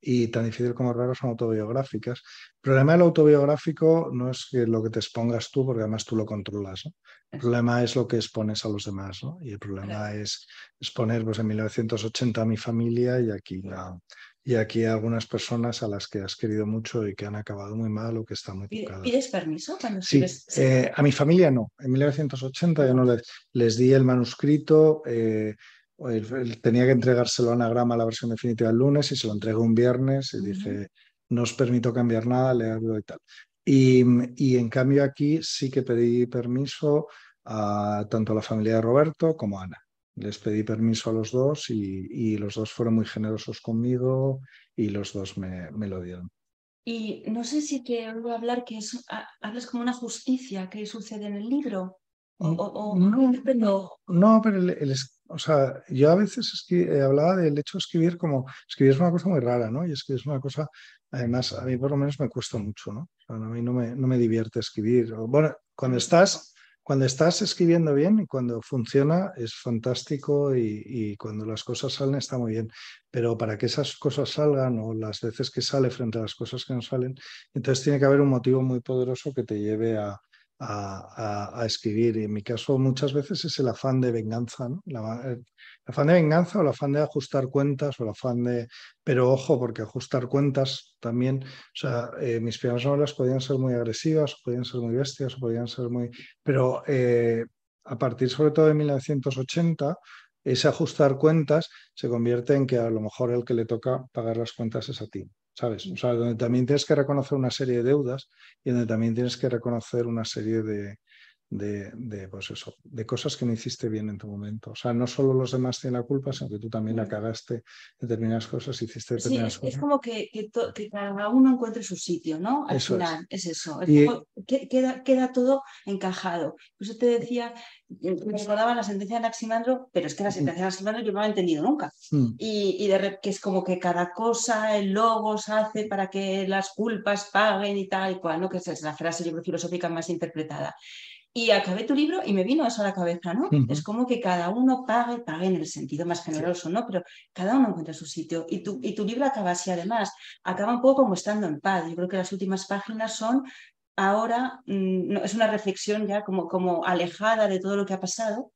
y tan difícil como raro son autobiográficas. El problema del autobiográfico no es que lo que te expongas tú, porque además tú lo controlas, ¿no? El problema es lo que expones a los demás, ¿no? Y el problema es exponer, pues en 1980 a mi familia y aquí a algunas personas a las que has querido mucho y que han acabado muy mal o que están muy tocadas. ¿Pides permiso cuando Sí, escribes? a mi familia no. En 1980 yo no les di el manuscrito. Tenía que entregárselo a Anagrama la versión definitiva el lunes y se lo entregué un viernes y dije, no os permito cambiar nada, leerlo y tal. Y en cambio aquí sí que pedí permiso a tanto a la familia de Roberto como a Ana. Les pedí permiso a los dos y los dos fueron muy generosos conmigo y los dos me lo dieron. Y no sé si te oigo hablar que hablas como una justicia que sucede en el libro. No, pero o sea, yo a veces hablaba del hecho de escribir como escribir es una cosa muy rara, ¿no? Y escribir es una cosa, además, a mí por lo menos me cuesta mucho, ¿no? O sea, a mí no me divierte escribir. Bueno, cuando estás escribiendo bien y cuando funciona es fantástico y cuando las cosas salen está muy bien. Pero para que esas cosas salgan o las veces que sale frente a las cosas que no salen, entonces tiene que haber un motivo muy poderoso que te lleve a escribir. Y en mi caso muchas veces es el afán de venganza, ¿no? El afán de venganza o el afán de ajustar cuentas o el afán de... Pero ojo, porque ajustar cuentas también, o sea, mis primeras novelas podían ser muy agresivas, o podían ser muy bestias, o podían ser muy... Pero a partir sobre todo de 1980, ese ajustar cuentas se convierte en que a lo mejor el que le toca pagar las cuentas es a ti. ¿Sabes? O sea, donde también tienes que reconocer una serie de deudas y donde también tienes que reconocer una serie pues eso, de cosas que no hiciste bien en tu momento. O sea, no solo los demás tienen la culpa, sino que tú también la cagaste determinadas cosas, hiciste Sí, determinadas cosas. es como que cada uno encuentre su sitio, ¿no? Al Eso final, es eso. Es Y como queda todo encajado. Por eso te decía, me recordaba la sentencia de Anaximandro, pero es que la sentencia de Anaximandro yo no la he entendido nunca. Que es como que cada cosa, el logos hace para que las culpas paguen y tal y cual, ¿no? Que esa es la frase, yo creo, filosófica más interpretada. Y acabé tu libro y me vino eso a la cabeza, ¿no? Es como que cada uno pague en el sentido más generoso, ¿no? Pero cada uno encuentra su sitio. Y tu libro acaba así, además, acaba un poco como estando en paz. Yo creo que las últimas páginas son ahora, no, es una reflexión ya como alejada de todo lo que ha pasado.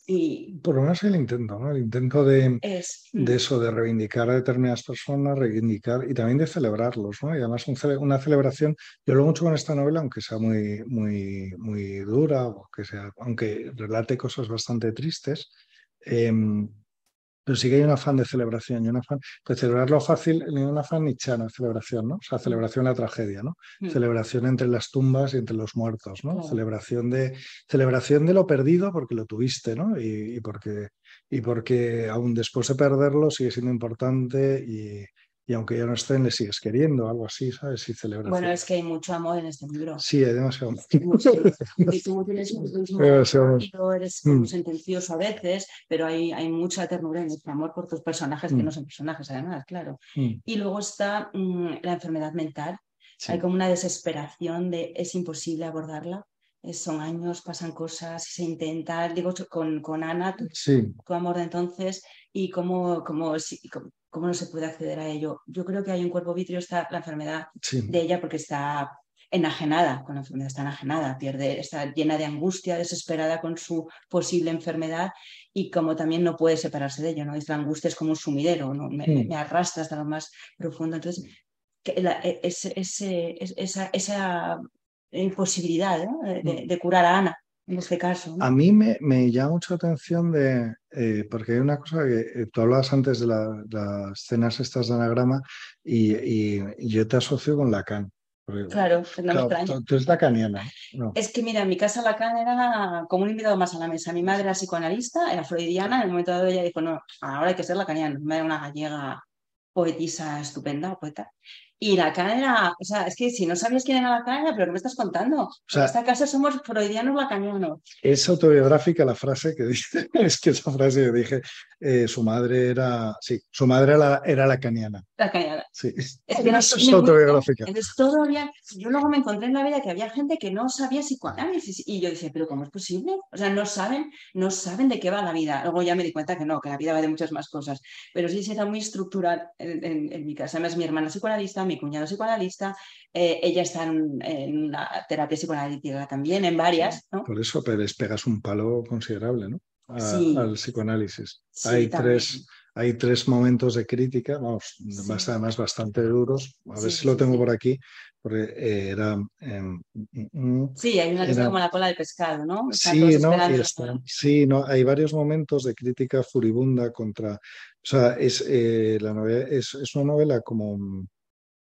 Y por lo menos el intento, ¿no? El intento de es... eso, de reivindicar a determinadas personas, reivindicar y también de celebrarlos, ¿no? Y además una celebración, yo lo mucho con esta novela, aunque sea muy dura, o que sea, aunque relate cosas bastante tristes, pero sí que hay un afán de celebración y un afán, pues celebrarlo fácil, ni un afán nichano, celebración, ¿no? O sea, celebración de la tragedia, ¿no? Celebración entre las tumbas y entre los muertos, ¿no? Claro. Celebración de lo perdido porque lo tuviste, ¿no? Y porque aún después de perderlo sigue siendo importante y aunque ya no estén, le sigues queriendo, algo así, ¿sabes? Y celebración. Bueno, es que hay mucho amor en este libro. Sí, hay demasiado. Y tú tienes un rápido, eres como sentencioso a veces, pero hay mucha ternura en este amor por tus personajes, que no son personajes además, claro. Y luego está la enfermedad mental. Sí. Hay como una desesperación de es imposible abordarla. Son años, pasan cosas, se intenta, digo, con Ana, tu amor de entonces, y cómo no se puede acceder a ello. Yo creo que hay un cuerpo vítreo, está la enfermedad de ella porque está enajenada, con la enfermedad está enajenada, está llena de angustia, desesperada con su posible enfermedad y como también no puede separarse de ello, ¿no? La angustia es como un sumidero, ¿no? Me arrastra hasta lo más profundo. Entonces, esa imposibilidad, ¿no? de curar a Ana. En este caso, ¿no? A mí me llama mucho la atención porque hay una cosa que tú hablabas antes de las escenas estas de anagrama y yo te asocio con Lacan. Claro, no me extraña. Tú eres lacaniana, ¿no? Es que mira, en mi casa Lacan era como un invitado más a la mesa. Mi madre era psicoanalista, era freudiana, en el momento dado ella dijo, no, ahora hay que ser lacaniano. Mi madre era una gallega poetisa estupenda, poeta. Y Lacan era, o sea, es que si no sabías quién era Lacan, ¿pero qué me estás contando? O En sea, esta casa somos freudianos lacanianos. es autobiográfica la frase que dice, es que esa frase que dije, su madre era, sí, su madre era lacaniana. Lacaniana. Sí, Es que no, eso es autobiográfica. entonces todo había, yo luego me encontré en la vida que había gente que no sabía psicoanálisis y yo decía, pero ¿cómo es posible? O sea, no saben de qué va la vida. Luego ya me di cuenta que no, que la vida va de muchas más cosas, pero sí era muy estructural en mi casa. Además, mi hermana es psicoanalista, mi cuñado es psicoanalista, ella está en una terapia psicoanalítica también, en varias, ¿no? Por eso pero les pegas un palo considerable, ¿no? Al Sí, psicoanálisis. sí, también. Hay tres momentos de crítica, vamos, Sí, además bastante duros. A ver si sí, lo sí, tengo sí. por aquí, porque Sí, hay una que es era como la cola del pescado, ¿no? Están todos sí, ¿no? Y esperando. está, sí, ¿no? Hay varios momentos de crítica furibunda contra. O sea, la novela es una novela como.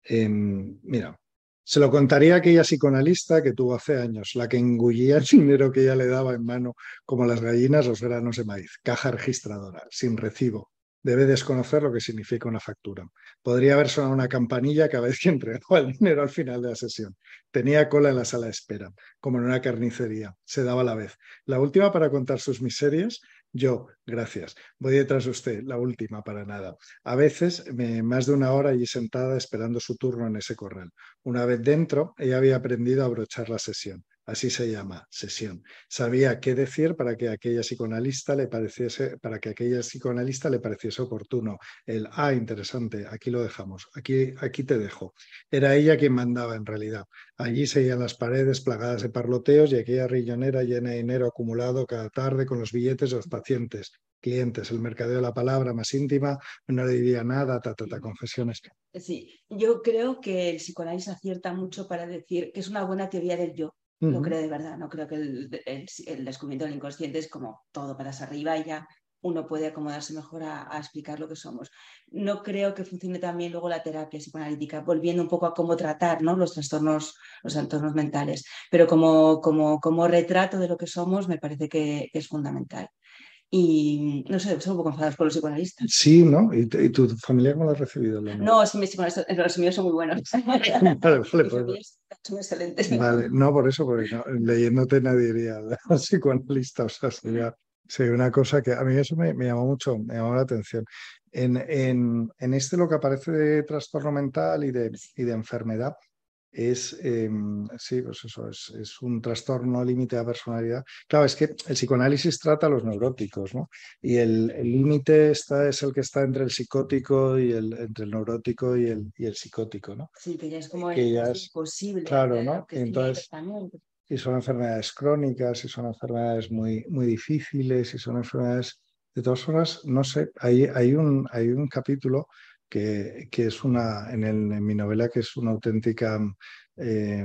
Mira, se lo contaría a aquella psicoanalista que tuvo hace años, la que engullía el dinero que ella le daba en mano, como las gallinas los granos de maíz, caja registradora, sin recibo. Debe desconocer lo que significa una factura. Podría haber sonado una campanilla cada vez que entregaba el dinero al final de la sesión. Tenía cola en la sala de espera, como en una carnicería. Se daba a la vez. La última para contar sus miserias. Yo, gracias. Voy detrás de usted. La última para nada. A veces, más de una hora allí sentada esperando su turno en ese corral. Una vez dentro, ella había aprendido a abrochar la sesión. Así se llama, sesión. Sabía qué decir para que aquella psicoanalista le pareciese oportuno. Interesante, aquí lo dejamos, aquí te dejo. Era ella quien mandaba en realidad. Allí seguían las paredes plagadas de parloteos y aquella rillonera llena de dinero acumulado cada tarde con los billetes de los pacientes, clientes, el mercadeo de la palabra más íntima, no le diría nada, confesiones. Sí, yo creo que el psicoanálisis acierta mucho para decir que es una buena teoría del yo. Lo Ujú. creo de verdad, no creo que el descubrimiento del inconsciente es como todo para arriba y ya uno puede acomodarse mejor a explicar lo que somos. No creo que funcione también luego la terapia psicoanalítica, volviendo un poco a cómo tratar, ¿no? Los trastornos mentales, pero como retrato de lo que somos me parece que es fundamental. Y no sé, son un poco enfadados con los psicoanalistas. Sí, ¿no? ¿Y tu familia cómo lo ha recibido? No, es que los míos son muy buenos. Vale, vale, Mis pues, míos son excelentes. vale. No, por eso, porque leyéndote nadie diría psicoanalista, o sea, sería una cosa que a mí eso me llamó mucho, me llamó la atención. En este lo que aparece de trastorno mental y de enfermedad sí, pues eso, es un trastorno límite de la personalidad. Claro, es que el psicoanálisis trata a los neuróticos, ¿no? Y el límite es el que está entre el psicótico entre el neurótico y el psicótico, ¿no? Sí, que ya es como Que ya es es, imposible claro, hacer ¿no? lo que tiene Entonces, también. si son enfermedades crónicas, si son enfermedades muy, muy difíciles, si son enfermedades. De todas formas, no sé, hay un capítulo que es en mi novela, que es una auténtica, no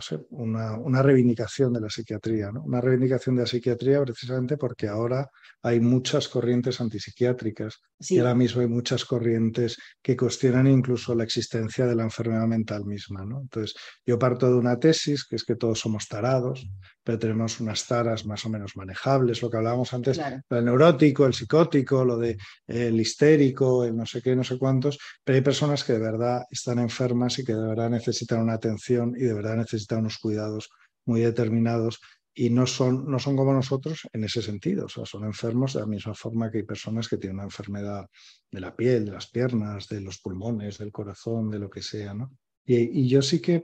sé, una reivindicación de la psiquiatría, ¿no? Una reivindicación de la psiquiatría precisamente porque ahora hay muchas corrientes antipsiquiátricas y ahora Sí, mismo hay muchas corrientes que cuestionan incluso la existencia de la enfermedad mental misma, ¿no? Entonces, yo parto de una tesis, que es que todos somos tarados, pero tenemos unas taras más o menos manejables, lo que hablábamos antes, claro. el neurótico, el psicótico, lo de el histérico, el no sé qué, no sé cuántos, pero hay personas que de verdad están enfermas y que de verdad necesitan una atención y de verdad necesitan unos cuidados muy determinados y no son como nosotros en ese sentido, o sea, son enfermos de la misma forma que hay personas que tienen una enfermedad de la piel, de las piernas, de los pulmones, del corazón, de lo que sea, ¿no? Y yo sí que,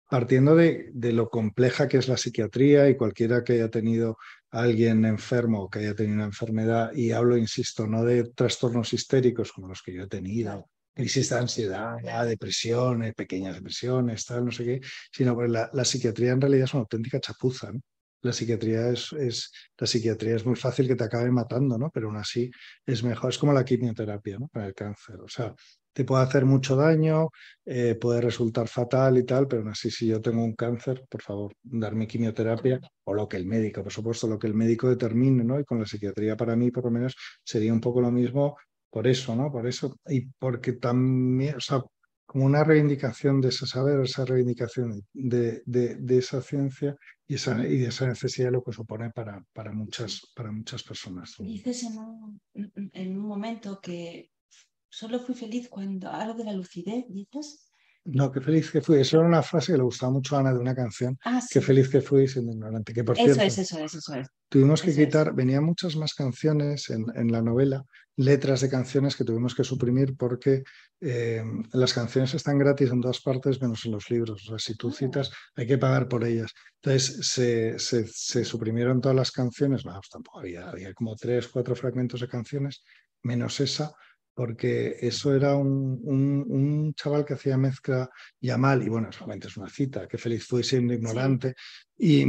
partiendo de lo compleja que es la psiquiatría y cualquiera que haya tenido a alguien enfermo o que haya tenido una enfermedad, y hablo, insisto, no de trastornos histéricos como los que yo he tenido, Claro. crisis de ansiedad, depresiones, pequeñas depresiones, tal, no sé qué, sino que la psiquiatría en realidad es una auténtica chapuza, ¿no? La psiquiatría es muy fácil que te acabe matando, ¿no? Pero aún así es mejor, es como la quimioterapia, ¿no? Para el cáncer. O sea, te puede hacer mucho daño, puede resultar fatal y tal, pero aún así, si yo tengo un cáncer, por favor, darme quimioterapia o lo que el médico, por supuesto, lo que el médico determine, ¿no? Y con la psiquiatría para mí, por lo menos, sería un poco lo mismo por eso, ¿no? Por eso, y porque también, o sea, como una reivindicación de ese saber, esa reivindicación de esa ciencia y de esa necesidad de lo que supone para muchas personas. Dices en un momento que Solo fui feliz cuando... Algo de la lucidez, ¿dices? No, qué feliz que fui. Eso era una frase que le gustaba mucho a Ana de una canción. Ah, Qué sí. feliz que fui siendo ignorante. Que por Eso cierto, es, eso es, eso es. tuvimos que Eso es. quitar, venían muchas más canciones en la novela, letras de canciones que tuvimos que suprimir porque las canciones están gratis en todas partes menos en los libros. O sea, si tú Ah, citas, hay que pagar por ellas. Entonces se suprimieron todas las canciones, vamos, tampoco había como 3, 4 fragmentos de canciones, menos esa, porque eso era un chaval que hacía mezcla Yamal, y bueno, solamente es una cita, qué feliz fui siendo sí. ignorante, y,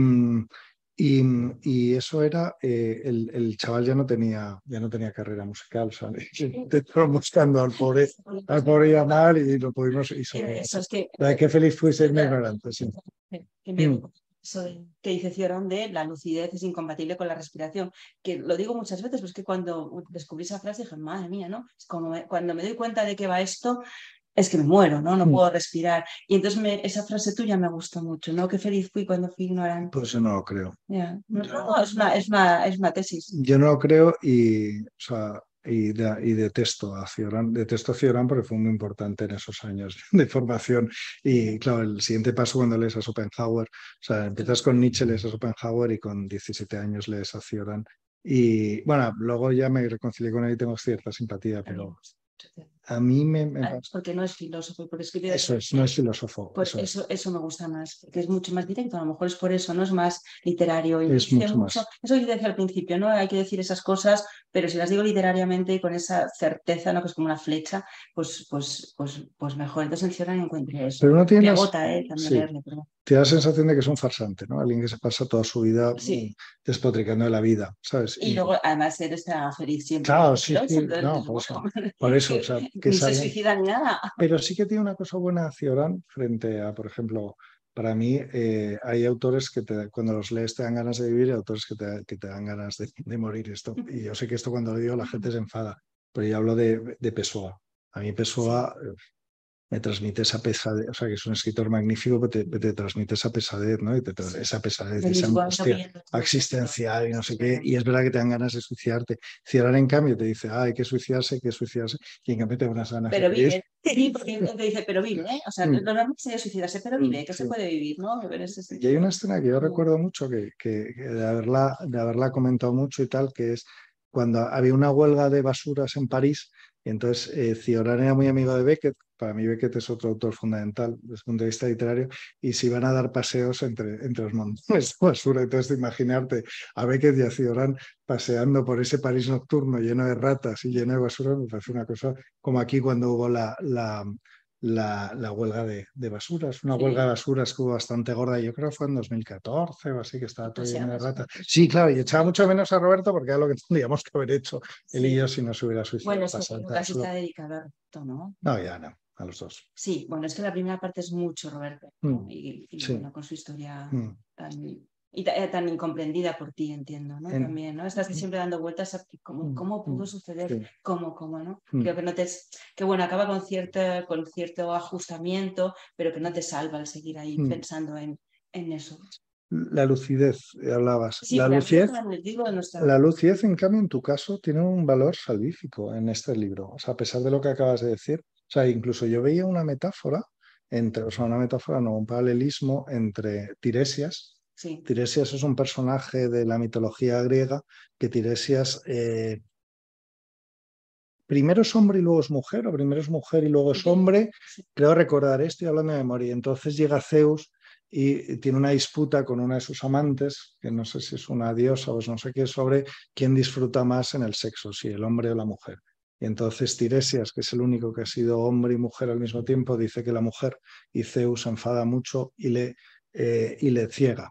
y, y eso era, el chaval ya no tenía carrera musical, ¿sabes? Te estaban buscando al pobre Yamal y lo pudimos, y sobre Eso es que... la de qué feliz fui siendo ignorante, sí. que me- Mm. que dice Ciorón de la lucidez es incompatible con la respiración, que lo digo muchas veces, pues que cuando descubrí esa frase dije, madre mía, ¿no? Es como cuando me doy cuenta de que va esto, es que me muero, ¿no? No Mm. puedo respirar. Y entonces esa frase tuya me gustó mucho, ¿no? Qué feliz fui cuando fui ignorante. Pues yo no lo creo. Ya. No, Yo, no, es una tesis. yo no lo creo o sea, y detesto a Cioran porque fue muy importante en esos años de formación. Y claro, el siguiente paso cuando lees a Schopenhauer, o sea, empiezas con Nietzsche, lees a Schopenhauer y con 17 años lees a Cioran. Y bueno, luego ya me reconcilié con él y tengo cierta simpatía, pero a mí Porque no es filósofo y porque escribe eso es, no es filósofo, por eso es. eso me gusta más, porque es mucho más directo, a lo mejor es por eso, no es más literario y Es dice mucho mucho, más. eso que te decía al principio, ¿no? Hay que decir esas cosas, pero si las digo literariamente y con esa certeza, ¿no? Que es como una flecha, pues mejor. Entonces en Cioran encuentre eso. Pero uno Me tiene, agota, también sí, leerle, pero te da la sensación de que es un farsante, ¿no? Alguien que se pasa toda su vida sí. despotricando de la vida, ¿sabes? Y luego además él está feliz siempre Claro, con sí, Cicerón, sí, entonces no, dices, por bueno, por eso, o sea, que ni es se alguien. suicida ni nada. Pero sí que tiene una cosa buena Cioran frente a, por ejemplo, para mí hay autores que cuando los lees te dan ganas de vivir y autores que te dan ganas de morir. Y yo sé que esto cuando lo digo la gente se enfada, pero yo hablo de Pessoa. A mí Sí, Pessoa me transmite esa pesadez, o sea, que es un escritor magnífico, que te transmite esa pesadez, ¿no? sí. Esa pesadez, De esa Lisboa angustia viendo todo esto. existencial y no sé qué, y es verdad que te dan ganas de suicidarte. Cioran, en cambio, te dice, hay que suicidarse, y en cambio te dan unas ganas de Pero morir. vive. Sí, porque te dice, pero vive, ¿eh? O sea, lo Mm, normal sería suicidarse, pero vive, que se sí. puede vivir, ¿no? En ese Y hay sentido. una escena que yo recuerdo mucho, que de haberla comentado mucho y tal, que es cuando había una huelga de basuras en París, y entonces Cioran era muy amigo de Beckett. Para mí Beckett es otro autor fundamental desde el punto de vista literario, y se iban a dar paseos entre los montones de basura. Entonces, imaginarte a Beckett y a Cioran paseando por ese París nocturno lleno de ratas y lleno de basura, me parece una cosa como aquí cuando hubo la huelga de basuras, una huelga de Sí, basuras que hubo bastante gorda, yo creo que fue en 2014 o así, que estaba todo lleno de demasiadas. ratas. Sí, claro, y echaba mucho menos a Roberto porque era lo que tendríamos que haber hecho él y yo Sí. si no se hubiera Bueno, suicidado. es que casi está dedicado a Roberto, ¿no? No, ya no, a los dos. Sí, bueno, es que la primera parte es mucho Roberto, ¿no? Mm, Y sí. bueno, con su historia Mm. tan, tan incomprendida por ti, entiendo, ¿no? En- También, ¿no? Estás siempre dando vueltas a cómo pudo suceder, sí. cómo, ¿no? Mm. Creo que no te, que bueno, acaba con cierto ajustamiento, pero que no te salva al seguir ahí Mm. pensando en eso. La lucidez, hablabas. Sí, la vida para el digo de nuestra... La lucidez, en cambio, en tu caso, tiene un valor salvífico en este libro. O sea, a pesar de lo que acabas de decir, o sea, incluso yo veía una metáfora o sea, una metáfora, no, un paralelismo entre Tiresias. Sí, Tiresias es un personaje de la mitología griega, que Tiresias primero es hombre y luego es mujer, o primero es mujer y luego es hombre. sí, Creo recordar, estoy hablando de memoria. Entonces llega Zeus y tiene una disputa con una de sus amantes, que no sé si es una diosa o es no sé qué, sobre quién disfruta más en el sexo, si el hombre o la mujer. Y entonces Tiresias, que es el único que ha sido hombre y mujer al mismo tiempo, dice que la mujer, y Zeus se enfada mucho y le ciega.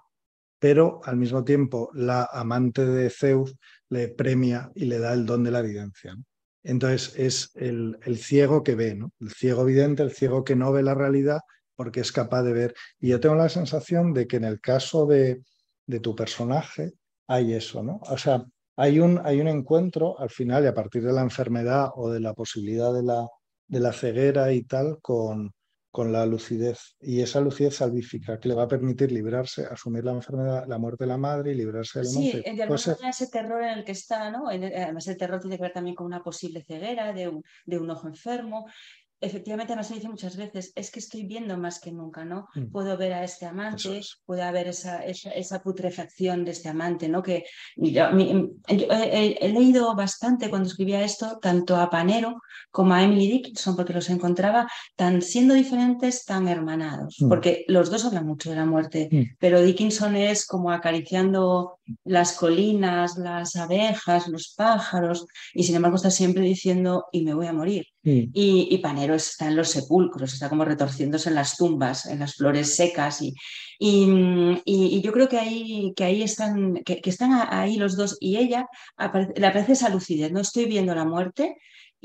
Pero al mismo tiempo la amante de Zeus le premia y le da el don de la evidencia, ¿no? Entonces es el ciego que ve, ¿no? El ciego vidente, el ciego que no ve la realidad porque es capaz de ver. Y yo tengo la sensación de que en el caso de tu personaje hay eso, ¿no? O sea, hay un encuentro al final y a partir de la enfermedad o de la posibilidad de la ceguera y tal con la lucidez, y esa lucidez salvífica que le va a permitir librarse, asumir la enfermedad, la muerte de la madre y librarse del Sí, monte. de alguna manera ese terror en el que está, ¿no? Además el terror tiene que ver también con una posible ceguera de un ojo enfermo. Efectivamente, además se dice muchas veces, es que estoy viendo más que nunca, ¿no? Puedo ver a este amante, puede haber esa putrefacción de este amante, ¿no? Que yo he leído bastante cuando escribía esto, tanto a Panero como a Emily Dickinson, porque los encontraba tan siendo diferentes, tan hermanados, porque los dos hablan mucho de la muerte, pero Dickinson es como acariciando las colinas, las abejas, los pájaros, y sin embargo está siempre diciendo, y me voy a morir. Y Panero está en los sepulcros, está como retorciéndose en las tumbas, en las flores secas. Y yo creo que ahí están, que están ahí los dos. Y ella le aparece esa lucidez, no estoy viendo la muerte.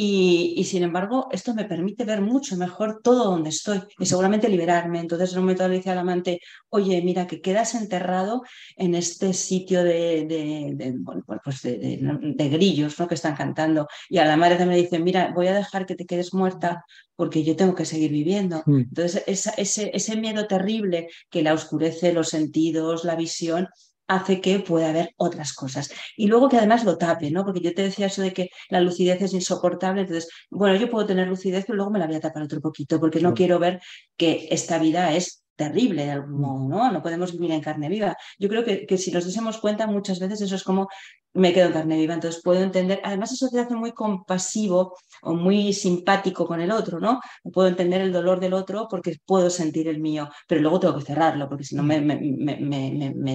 Y sin embargo, esto me permite ver mucho mejor todo donde estoy y seguramente liberarme. Entonces, en un momento le dice al amante, oye, mira, que quedas enterrado en este sitio bueno, pues de grillos, ¿no? Que están cantando. Y a la madre también le dice, mira, voy a dejar que te quedes muerta porque yo tengo que seguir viviendo. Entonces, ese miedo terrible que la oscurece los sentidos, la visión, hace que pueda haber otras cosas. Y luego que además lo tape, ¿no? Porque yo te decía eso de que la lucidez es insoportable, entonces, bueno, yo puedo tener lucidez, pero luego me la voy a tapar otro poquito, porque no quiero ver que esta vida es terrible de algún modo, ¿no? No podemos vivir en carne viva. Yo creo que si nos désemos cuenta, muchas veces eso es como me quedo en carne viva, entonces puedo entender, además eso te hace muy compasivo o muy simpático con el otro, ¿no? Puedo entender el dolor del otro porque puedo sentir el mío, pero luego tengo que cerrarlo porque si no me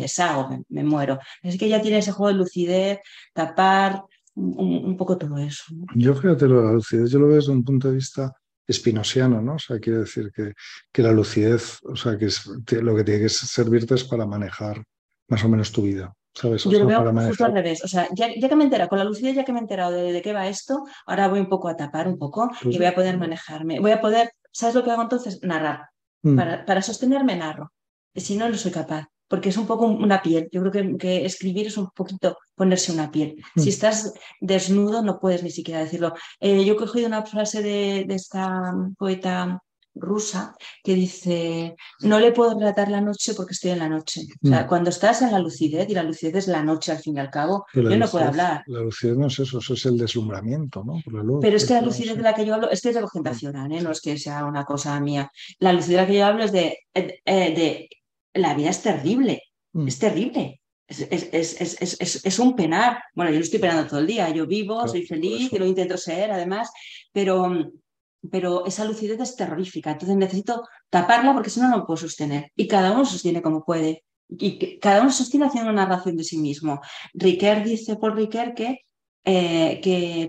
deshago, me muero. Así que ya tiene ese juego de lucidez, tapar, un poco todo eso, ¿no? Yo fíjate, la lucidez yo lo veo desde un punto de vista espinosiano, ¿no? O sea, quiere decir que la lucidez, o sea, lo que tiene que servirte es para manejar más o menos tu vida, ¿sabes? O Yo lo sea, veo para justo manejar. al revés. O sea, ya que me he enterado, con la lucidez ya que me he enterado de qué va esto, ahora voy un poco a tapar un poco y voy a poder manejarme. Voy a poder, ¿sabes lo que hago entonces? Narrar. Para sostenerme narro. Si no, no soy capaz. Porque es un poco una piel. Yo creo que escribir es un poquito ponerse una piel. Si estás desnudo, no puedes ni siquiera decirlo. Yo he cogido una frase de esta poeta rusa que dice, no le puedo relatar la noche porque estoy en la noche. O sea, cuando estás en la lucidez, y la lucidez es la noche al fin y al cabo, yo no puedo hablar. La lucidez no es eso es el deslumbramiento, ¿no? Por la luz. Pero es que la lucidez de la que yo hablo, es que es de presentación, ¿eh? No es que sea una cosa mía. La lucidez de la que yo hablo es de la vida es terrible, es terrible. Es un penar. Bueno, yo no estoy penando todo el día, yo vivo, Claro, soy feliz y lo intento ser, además, pero esa lucidez es terrorífica. Entonces necesito taparla porque si no, no lo puedo sostener. Y cada uno sostiene como puede. Y cada uno sostiene haciendo una narración de sí mismo. Ricoeur dice, Paul Ricoeur, que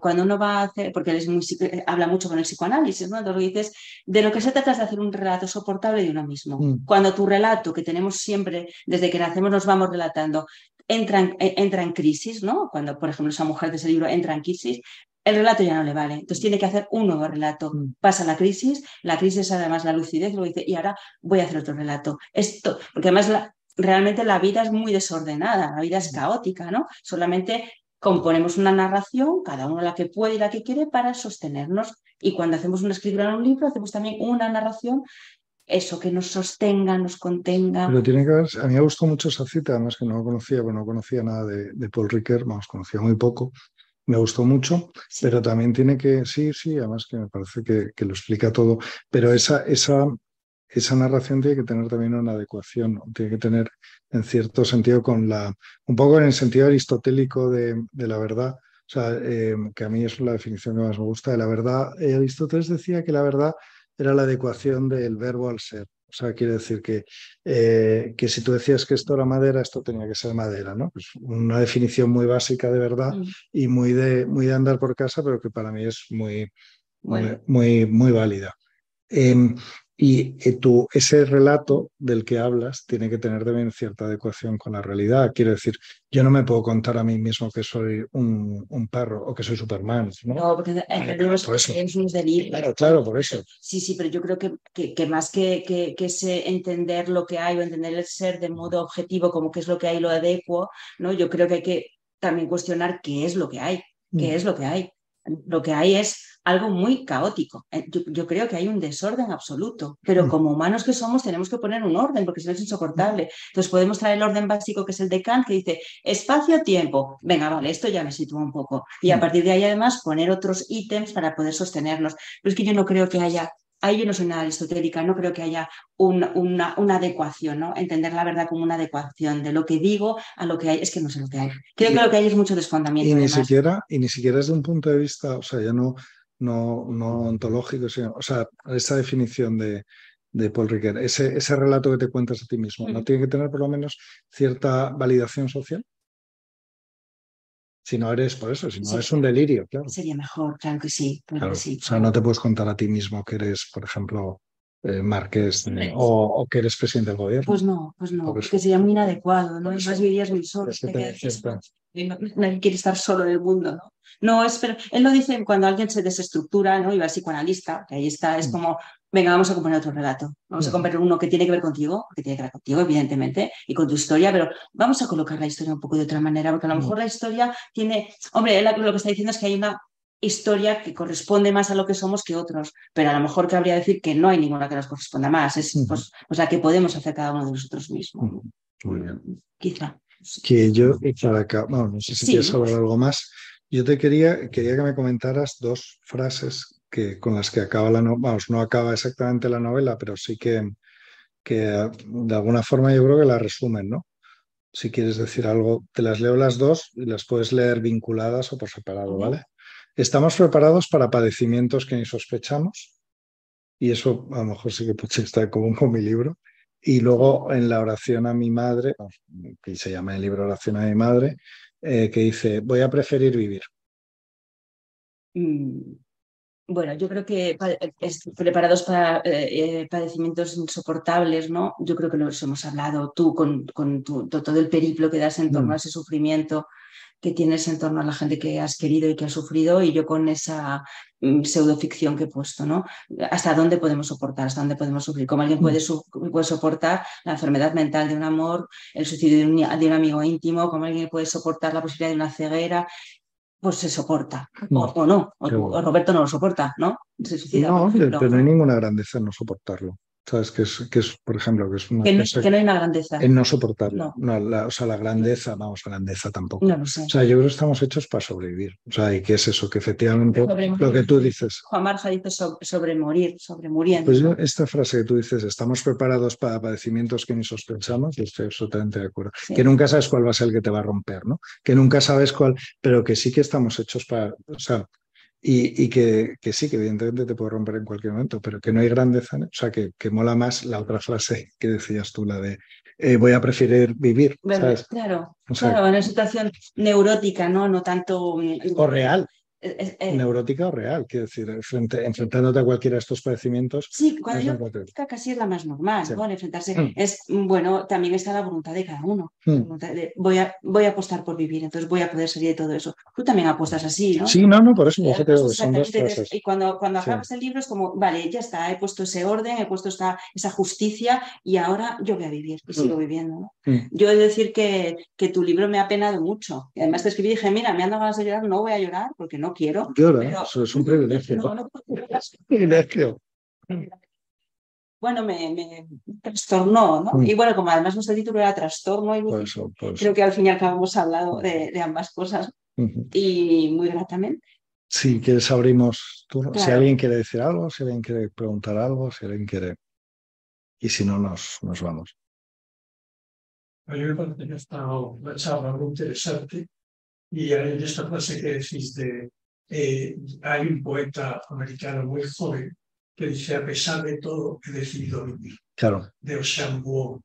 cuando uno va a hacer, porque él habla mucho con el psicoanálisis, ¿no? Entonces lo que dices, de lo que se trata es de hacer un relato soportable de uno mismo. Cuando tu relato, que tenemos siempre, desde que nacemos nos vamos relatando, entra en crisis, ¿no? Cuando, por ejemplo, esa mujer de ese libro entra en crisis, el relato ya no le vale. Entonces tiene que hacer un nuevo relato. Pasa la crisis además la lucidez, lo dice, y ahora voy a hacer otro relato. Esto, porque además realmente la vida es muy desordenada, la vida es caótica, ¿no? Solamente componemos una narración, cada uno la que puede y la que quiere, para sostenernos. Y cuando hacemos una escritura en un libro, hacemos también una narración, eso, que nos sostenga, nos contenga. Pero tiene que ver, a mí me gustó mucho esa cita, además que no lo conocía, bueno, no conocía nada de Paul Ricoeur, vamos, conocía muy poco, me gustó mucho, Sí. pero también tiene que, sí, además que me parece que lo explica todo, pero esa narración tiene que tener también una adecuación, tiene que tener en cierto sentido un poco en el sentido aristotélico de la verdad, o sea, que a mí es la definición que más me gusta de la verdad. Aristóteles decía que la verdad era la adecuación del verbo al ser. O sea, quiere decir que si tú decías que esto era madera, esto tenía que ser madera, ¿no? Pues una definición muy básica de verdad y muy de andar por casa, pero que para mí es Bueno. muy válida. Ese relato del que hablas tiene que tener también cierta adecuación con la realidad. Quiero decir, yo no me puedo contar a mí mismo que soy un perro o que soy Superman, ¿no? No, porque es un delirio. Claro, por eso. Sí, pero yo creo que más que ese entender lo que hay o entender el ser de modo objetivo, como qué es lo que hay, lo adecuo, ¿no? Yo creo que hay que también cuestionar qué es lo que hay, qué es lo que hay. Lo que hay es algo muy caótico. Yo creo que hay un desorden absoluto, pero como humanos que somos tenemos que poner un orden porque si no es insoportable. Entonces podemos traer el orden básico que es el de Kant, que dice espacio-tiempo. Venga, vale, esto ya me sitúa un poco. Y a partir de ahí además poner otros ítems para poder sostenernos. Pero es que yo no creo que haya... Ahí yo no soy nada aristotélica, no creo que haya una adecuación, ¿no? Entender la verdad como una adecuación de lo que digo a lo que hay. Es que no sé lo que hay. Creo que lo que hay es mucho desfondamiento. Y ni siquiera desde un punto de vista, o sea, ya no ontológico, sino, o sea, esa definición de Paul Ricoeur, ese relato que te cuentas a ti mismo, ¿no tiene que tener por lo menos cierta validación social? Si no eres por eso, si no es un delirio, claro. Sería mejor, claro que sí. Claro, que sí. O sea, no te puedes contar a ti mismo que eres, por ejemplo, marqués o que eres presidente del gobierno. Pues no, porque sería muy inadecuado, ¿no? Además vivirías muy solo. Nadie quiere estar solo en el mundo, ¿no? No, pero él lo dice cuando alguien se desestructura, ¿no? Y va al psicoanalista, que ahí está, es como, venga, vamos a componer otro relato. Vamos a componer uno que tiene que ver contigo, que tiene que ver contigo, evidentemente, y con tu historia, pero vamos a colocar la historia un poco de otra manera, porque a lo mejor la historia tiene, hombre, él lo que está diciendo es que hay una historia que corresponde más a lo que somos que otros, pero a lo mejor cabría decir que no hay ninguna que nos corresponda más, pues, o sea, que podemos hacer cada uno de nosotros mismos. Muy bien. Quizá. Que yo, y para acá, bueno, no sé si quieres hablar algo más, yo quería que me comentaras dos frases con las que acaba la novela, vamos, no acaba exactamente la novela, pero sí que de alguna forma yo creo que la resumen, ¿no? Si quieres decir algo, te las leo las dos y las puedes leer vinculadas o por separado, ¿vale? Estamos preparados para padecimientos que ni sospechamos, y eso a lo mejor sí que está como con mi libro. Y luego en la oración a mi madre, que se llama el libro Oración a mi madre, que dice, voy a preferir vivir. Bueno, yo creo que preparados para padecimientos insoportables, ¿no? Yo creo que los hemos hablado tú con todo el periplo que das en torno a ese sufrimiento que tienes en torno a la gente que has querido y que has sufrido, y yo con esa pseudoficción que he puesto, ¿no? ¿Hasta dónde podemos soportar? ¿Hasta dónde podemos sufrir? ¿Cómo alguien puede soportar la enfermedad mental de un amor, el suicidio de un amigo íntimo? ¿Cómo alguien puede soportar la posibilidad de una ceguera? Pues se soporta, o no, o Roberto no lo soporta, ¿no? Se suicida, no, pero no hay ninguna grandeza en no soportarlo. ¿Sabes? Que es, por ejemplo, que es una cosa que no hay una grandeza. En no soportarlo. No, o sea, la grandeza, vamos, grandeza tampoco. No lo sé. O sea, yo creo que estamos hechos para sobrevivir. O sea, y que es eso, que efectivamente lo que tú dices. Juan Marja dice sobre muriendo. Pues esta frase que tú dices, estamos preparados para padecimientos que ni sospechamos, yo estoy absolutamente de acuerdo. Sí. Que nunca sabes cuál va a ser el que te va a romper, ¿no? Que nunca sabes cuál, pero que sí que estamos hechos para, o sea, y que sí, que evidentemente te puede romper en cualquier momento, pero que no hay grandeza, ¿no? O sea, que mola más la otra frase que decías tú, la de voy a preferir vivir, ¿sabes? Claro, o sea, claro, en una situación neurótica, ¿no? No tanto... O real. Neurótica o real, quiero decir, enfrentándote a cualquiera de estos padecimientos. Sí, cuando yo neurótica casi es la más normal, sí. ¿No? Enfrentarse es, bueno, también está la voluntad de cada uno. Voy a apostar por vivir, entonces voy a poder salir de todo eso. Tú también apuestas así, ¿no? Sí, no, por eso son dos frases. Y cuando acabas el libro es como, vale, ya está, he puesto ese orden, he puesto esa justicia y ahora yo voy a vivir y sigo viviendo, ¿no? Yo he de decir que tu libro me ha penado mucho. Y además te escribí y dije, mira, me han dado ganas de llorar, no voy a llorar porque no quiero. Llora, pero... eso es un privilegio. No, privilegio. Bueno, me trastornó, ¿no? Y bueno, como además nuestro título era Trastorno, y creo que al fin y al cabo hemos hablado de ambas cosas y muy gratamente. Sí, que abrimos turno. Claro. Si alguien quiere decir algo, si alguien quiere preguntar algo, si alguien quiere... Y si no, nos vamos. A mí me parece que está una charla muy interesante y hay esta frase que decís de hay un poeta americano muy joven que dice, a pesar de todo he decidido vivir. Claro. De Ocean Vuong.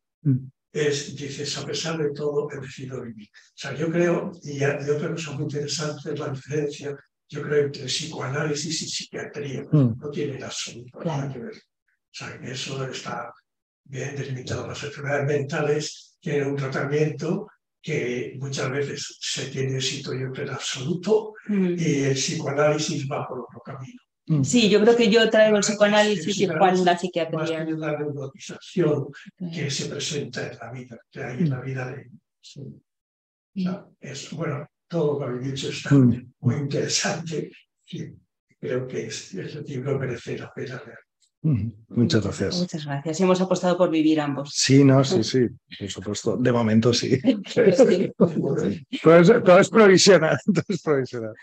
Dices, a pesar de todo he decidido vivir. O sea, yo creo, y otra cosa muy interesante es la diferencia, yo creo, entre psicoanálisis y psiquiatría. No tiene en absoluto nada que ver. O sea, que eso está bien delimitado. Las enfermedades mentales tienen un tratamiento que muchas veces se tiene éxito y otro en absoluto, y el psicoanálisis va por otro camino. Sí, yo creo que yo traigo el psicoanálisis y Juan la psiquiatría. Más que la neurotización que se presenta en la vida, que hay en la vida de... Sí. O sea, bueno, todo lo que habéis dicho está muy interesante Sí, creo que el libro merece la pena leer. Muchas gracias. Muchas gracias. Y hemos apostado por vivir ambos. Sí, no, sí, por supuesto. De momento sí. Sí. Todo es provisional, todo es provisional.